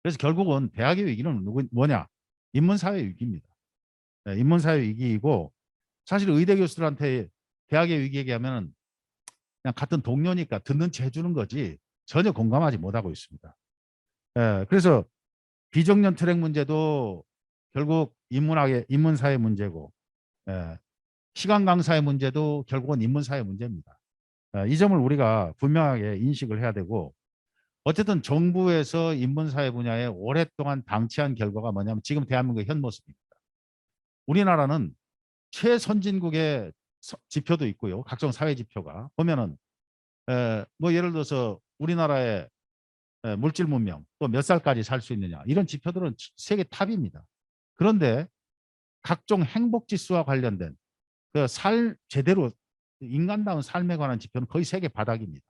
S4: 그래서 결국은 대학의 위기는 뭐냐? 인문사회 위기입니다. 인문사회 위기이고, 사실 의대 교수들한테 대학의 위기 얘기하면은 그냥 같은 동료니까 듣는 체 해주는 거지 전혀 공감하지 못하고 있습니다. 그래서 비정년 트랙 문제도 결국 인문사회 문제고, 시간 강사의 문제도 결국은 인문사회 문제입니다. 이 점을 우리가 분명하게 인식을 해야 되고, 어쨌든 정부에서 인문사회 분야에 오랫동안 방치한 결과가 뭐냐면 지금 대한민국의 현 모습입니다. 우리나라는 최선진국의 지표도 있고요. 각종 사회 지표가 보면은 뭐 예를 들어서 우리나라의 물질 문명 또 몇 살까지 살 수 있느냐 이런 지표들은 세계 탑입니다. 그런데 각종 행복 지수와 관련된 제대로 인간다운 삶에 관한 지표는 거의 세계 바닥입니다.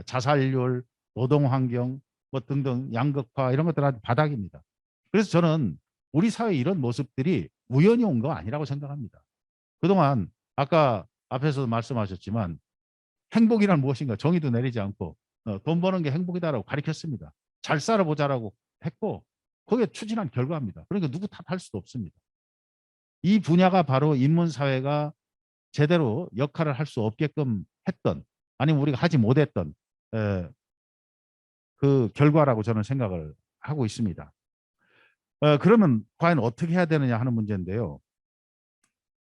S4: 자살률, 노동 환경 뭐 등등 양극화 이런 것들 아주 바닥입니다. 그래서 저는 우리 사회 이런 모습들이 우연히 온 거 아니라고 생각합니다. 그동안 아까 앞에서도 말씀하셨지만 행복이란 무엇인가 정의도 내리지 않고 돈 버는 게 행복이다라고 가르쳤습니다. 잘 살아보자라고 했고 거기에 추진한 결과입니다. 그러니까 누구 탓할 수도 없습니다. 이 분야가 바로 인문사회가 제대로 역할을 할 수 없게끔 했던 아니면 우리가 하지 못했던 그 결과라고 저는 생각을 하고 있습니다. 그러면 과연 어떻게 해야 되느냐 하는 문제인데요.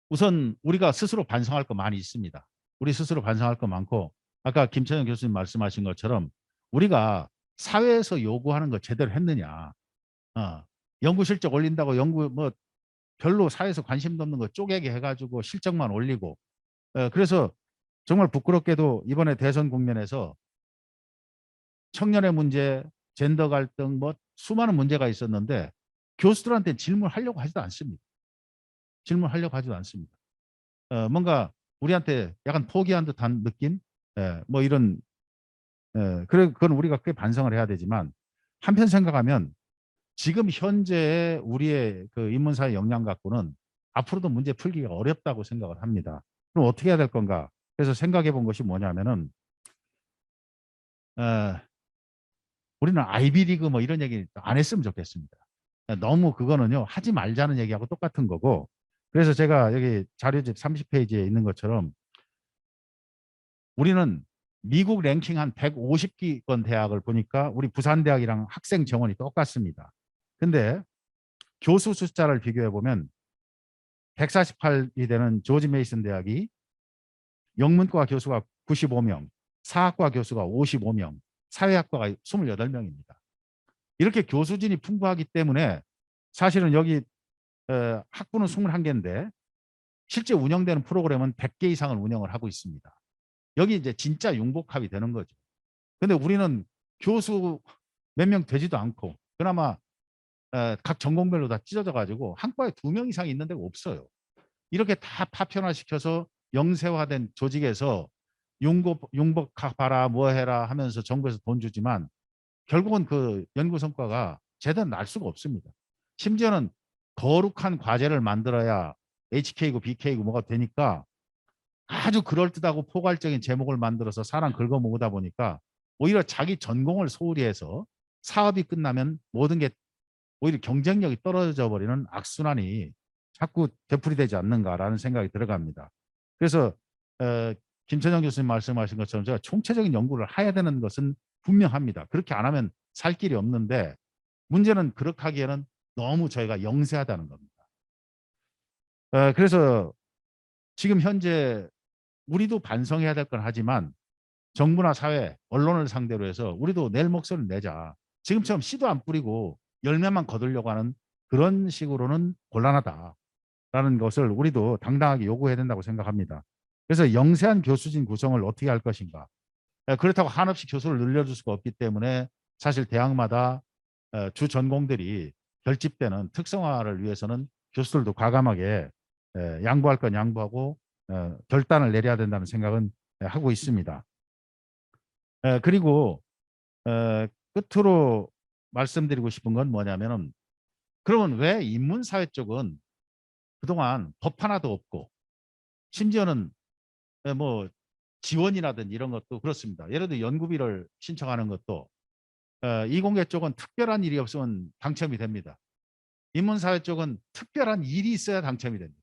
S4: 우선 우리가 스스로 반성할 거 많이 있습니다. 우리 스스로 반성할 거 많고 아까 김천영 교수님 말씀하신 것처럼 우리가 사회에서 요구하는 거 제대로 했느냐. 연구 실적 올린다고 연구 뭐 별로 사회에서 관심도 없는 거 쪼개게 해가지고 실적만 올리고 그래서 정말 부끄럽게도 이번에 대선 국면에서 청년의 문제, 젠더 갈등 뭐 수많은 문제가 있었는데 교수들한테 질문하려고 하지도 않습니다. 질문하려고 하지도 않습니다. 뭔가 우리한테 약간 포기한 듯한 느낌? 뭐 이런 그래 그건 우리가 꽤 반성을 해야 되지만 한편 생각하면 지금 현재의 우리의 그 인문사회 역량 갖고는 앞으로도 문제 풀기가 어렵다고 생각을 합니다. 그럼 어떻게 해야 될 건가? 그래서 생각해 본 것이 뭐냐면은 우리는 아이비리그 뭐 이런 얘기 안 했으면 좋겠습니다. 너무 그거는요 하지 말자는 얘기하고 똑같은 거고 그래서 제가 여기 자료집 30페이지에 있는 것처럼 우리는 미국 랭킹 한 150기권 대학을 보니까 우리 부산대학이랑 학생 정원이 똑같습니다. 근데 교수 숫자를 비교해 보면 148이 되는 조지 메이슨 대학이 영문과 교수가 95명, 사학과 교수가 55명, 사회학과가 28명입니다. 이렇게 교수진이 풍부하기 때문에 사실은 여기 학부는 21개인데 실제 운영되는 프로그램은 100개 이상을 운영을 하고 있습니다. 여기 이제 진짜 융복합이 되는 거죠. 근데 우리는 교수 몇 명 되지도 않고 그나마 각 전공별로 다 찢어져 가지고 한 과에 2명 이상 있는 데가 없어요. 이렇게 다 파편화시켜서 영세화된 조직에서 융복하라 뭐 해라 하면서 정부에서 돈 주지만 결국은 그 연구 성과가 제대로 날 수가 없습니다. 심지어는 거룩한 과제를 만들어야 HK고 BK고 뭐가 되니까 아주 그럴듯하고 포괄적인 제목을 만들어서 사람 긁어모으다 보니까 오히려 자기 전공을 소홀히 해서 사업이 끝나면 모든 게 오히려 경쟁력이 떨어져 버리는 악순환이 자꾸 되풀이되지 않는가라는 생각이 들어갑니다. 그래서 김천영 교수님 말씀하신 것처럼 제가 총체적인 연구를 해야 되는 것은 분명합니다. 그렇게 안 하면 살 길이 없는데 문제는 그렇게 하기에는 너무 저희가 영세하다는 겁니다. 그래서 지금 현재 우리도 반성해야 될 건 하지만 정부나 사회, 언론을 상대로 해서 우리도 낼 목소리를 내자. 지금처럼 씨도 안 뿌리고 열매만 거두려고 하는 그런 식으로는 곤란하다라는 것을 우리도 당당하게 요구해야 된다고 생각합니다. 그래서 영세한 교수진 구성을 어떻게 할 것인가. 그렇다고 한없이 교수를 늘려줄 수가 없기 때문에 사실 대학마다 주 전공들이 결집되는 특성화를 위해서는 교수들도 과감하게 양보할 건 양보하고 결단을 내려야 된다는 생각은 하고 있습니다. 그리고 끝으로 말씀드리고 싶은 건 뭐냐면은 그러면 왜 인문사회 쪽은 그동안 법 하나도 없고 심지어는 뭐 지원이라든지 이런 것도 그렇습니다. 예를 들어 연구비를 신청하는 것도 이공계 쪽은 특별한 일이 없으면 당첨이 됩니다. 인문사회 쪽은 특별한 일이 있어야 당첨이 됩니다.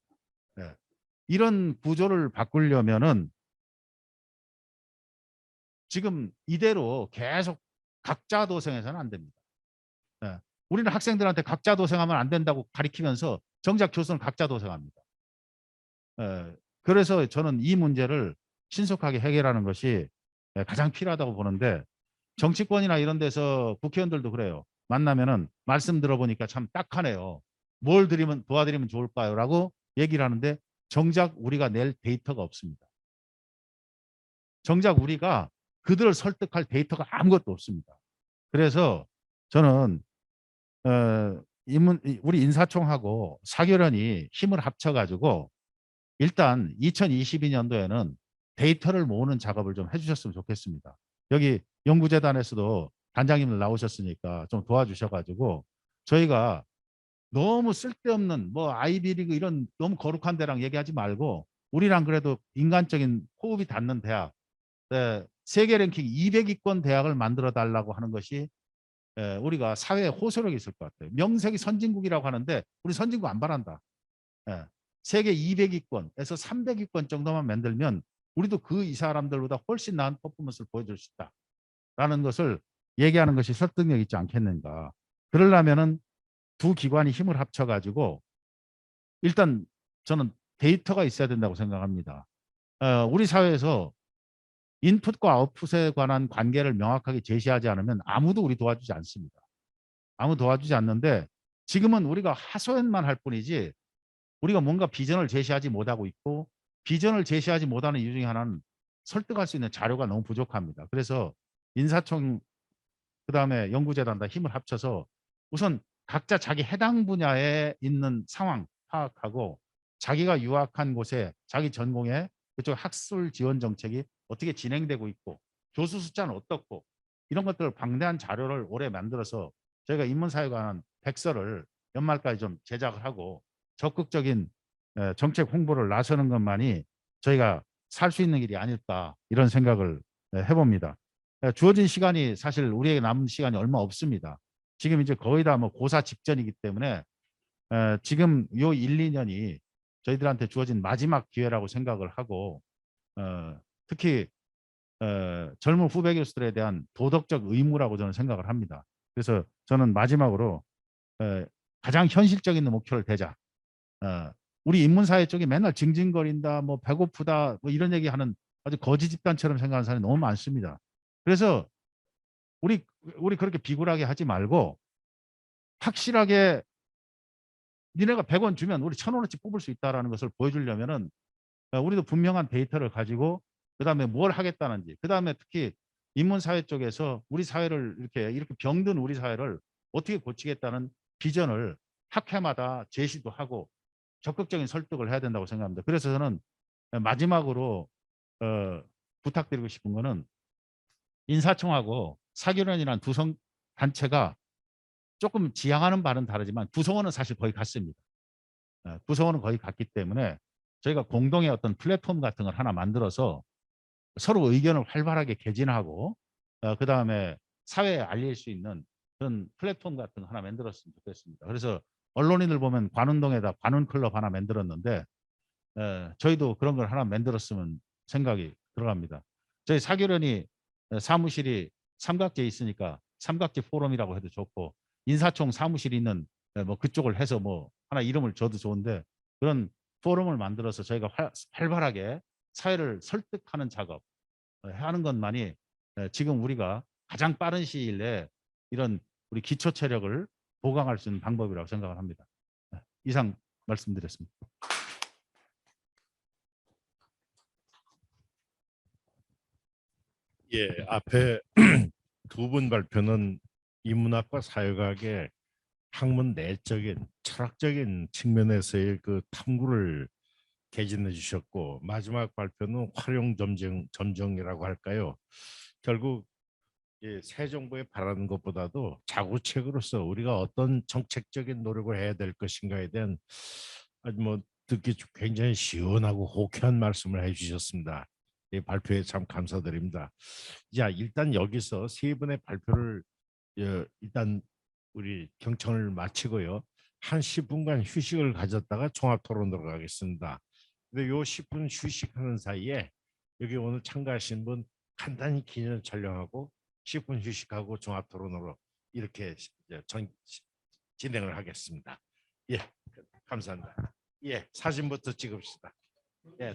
S4: 이런 구조를 바꾸려면은 지금 이대로 계속 각자 도생해서는 안 됩니다. 우리는 학생들한테 각자 도생하면 안 된다고 가리키면서 정작 교수는 각자 도생합니다. 그래서 저는 이 문제를 신속하게 해결하는 것이 가장 필요하다고 보는데, 정치권이나 이런 데서 국회의원들도 그래요. 만나면은 말씀 들어보니까 참 딱하네요. 뭘 도와드리면 좋을까요? 라고 얘기를 하는데 정작 우리가 낼 데이터가 없습니다. 정작 우리가 그들을 설득할 데이터가 아무것도 없습니다. 그래서 저는 우리 인사총하고 사교련이 힘을 합쳐가지고 일단 2022년도에는 데이터를 모으는 작업을 좀 해주셨으면 좋겠습니다. 여기 연구재단에서도 단장님들 나오셨으니까 좀 도와주셔가지고 저희가 너무 쓸데없는 뭐 아이비리그 이런 너무 거룩한 데랑 얘기하지 말고 우리랑 그래도 인간적인 호흡이 닿는 대학, 세계 랭킹 200위권 대학을 만들어 달라고 하는 것이 우리가 사회에 호소력이 있을 것 같아요. 명색이 선진국이라고 하는데 우리 선진국 안 바란다. 세계 200위권에서 300위권 정도만 만들면 우리도 그 이 사람들보다 훨씬 나은 퍼포먼스를 보여줄 수 있다라는 것을 얘기하는 것이 설득력 있지 않겠는가. 그러려면은 두 기관이 힘을 합쳐가지고 일단 저는 데이터가 있어야 된다고 생각합니다. 우리 사회에서 인풋과 아웃풋에 관한 관계를 명확하게 제시하지 않으면 아무도 우리 도와주지 않습니다. 아무 도와주지 않는데 지금은 우리가 하소연만 할 뿐이지 우리가 뭔가 비전을 제시하지 못하고 있고, 비전을 제시하지 못하는 이유 중에 하나는 설득할 수 있는 자료가 너무 부족합니다. 그래서 인사총 그다음에 연구재단 다 힘을 합쳐서 우선 각자 자기 해당 분야에 있는 상황 파악하고 자기가 유학한 곳에 자기 전공에 그쪽 학술 지원 정책이 어떻게 진행되고 있고 교수 숫자는 어떻고 이런 것들을 방대한 자료를 올해 만들어서 저희가 인문사회에 관한 백서를 연말까지 좀 제작을 하고 적극적인 정책 홍보를 나서는 것만이 저희가 살 수 있는 길이 아닐까 이런 생각을 해봅니다. 주어진 시간이 사실 우리에게 남은 시간이 얼마 없습니다. 지금 이제 거의 다 뭐 고사 직전이기 때문에 지금 요 1, 2년이 저희들한테 주어진 마지막 기회라고 생각을 하고 특히 젊은 후배 교수들에 대한 도덕적 의무라고 저는 생각을 합니다. 그래서 저는 마지막으로 가장 현실적인 목표를 대자. 우리 인문사회 쪽이 맨날 징징거린다, 뭐 배고프다, 뭐 이런 얘기하는 아주 거지 집단처럼 생각하는 사람이 너무 많습니다. 그래서 우리 그렇게 비굴하게 하지 말고 확실하게 니네가 100원 주면 우리 1,000원어치 뽑을 수 있다는 것을 보여주려면은 우리도 분명한 데이터를 가지고 그다음에 뭘 하겠다는지, 그다음에 특히 인문사회 쪽에서 우리 사회를 이렇게 병든 우리 사회를 어떻게 고치겠다는 비전을 학회마다 제시도 하고 적극적인 설득을 해야 된다고 생각합니다. 그래서 저는 마지막으로 부탁드리고 싶은 거는 인사총하고 사교련이라는 두 단체가 조금 지향하는 바는 다르지만 구성원은 사실 거의 같습니다. 구성원은 거의 같기 때문에 저희가 공동의 어떤 플랫폼 같은 걸 하나 만들어서 서로 의견을 활발하게 개진하고 그다음에 사회에 알릴 수 있는 그런 플랫폼 같은 거 하나 만들었으면 좋겠습니다. 그래서 언론인들 보면 관운동에다 관운클럽 하나 만들었는데 저희도 그런 걸 하나 만들었으면 생각이 들어갑니다. 저희 사교련이 사무실이 삼각지에 있으니까 삼각지 포럼이라고 해도 좋고 인사총 사무실이 있는 뭐 그쪽을 해서 뭐 하나 이름을 줘도 좋은데 그런 포럼을 만들어서 저희가 활발하게 사회를 설득하는 작업 하는 것만이 지금 우리가 가장 빠른 시일 내에 이런 우리 기초 체력을 보강할 수 있는 방법이라고 생각을 합니다. 이상 말씀드렸습니다.
S7: 예, 앞에 두 분 발표는 인문학과 사회과학의 학문 내적인 철학적인 측면에서의 그 탐구를 개진해 주셨고 마지막 발표는 활용 점정이라고 할까요? 결국 새 정부에 바라는 것보다도 자구책으로서 우리가 어떤 정책적인 노력을 해야 될 것인가에 대한 아주 뭐 듣기 굉장히 시원하고 호쾌한 말씀을 해주셨습니다. 이 발표에 참 감사드립니다. 자, 일단 여기서 세 분의 발표를 일단 우리 경청을 마치고요. 한 10분간 휴식을 가졌다가 종합 토론으로 가겠습니다. 근데 요 10분 휴식하는 사이에 여기 오늘 참가하신 분 간단히 기념 촬영하고 10분 휴식하고 종합 토론으로 이렇게 진행을 하겠습니다. 예, 감사합니다. 예, 사진부터 찍읍시다. 예,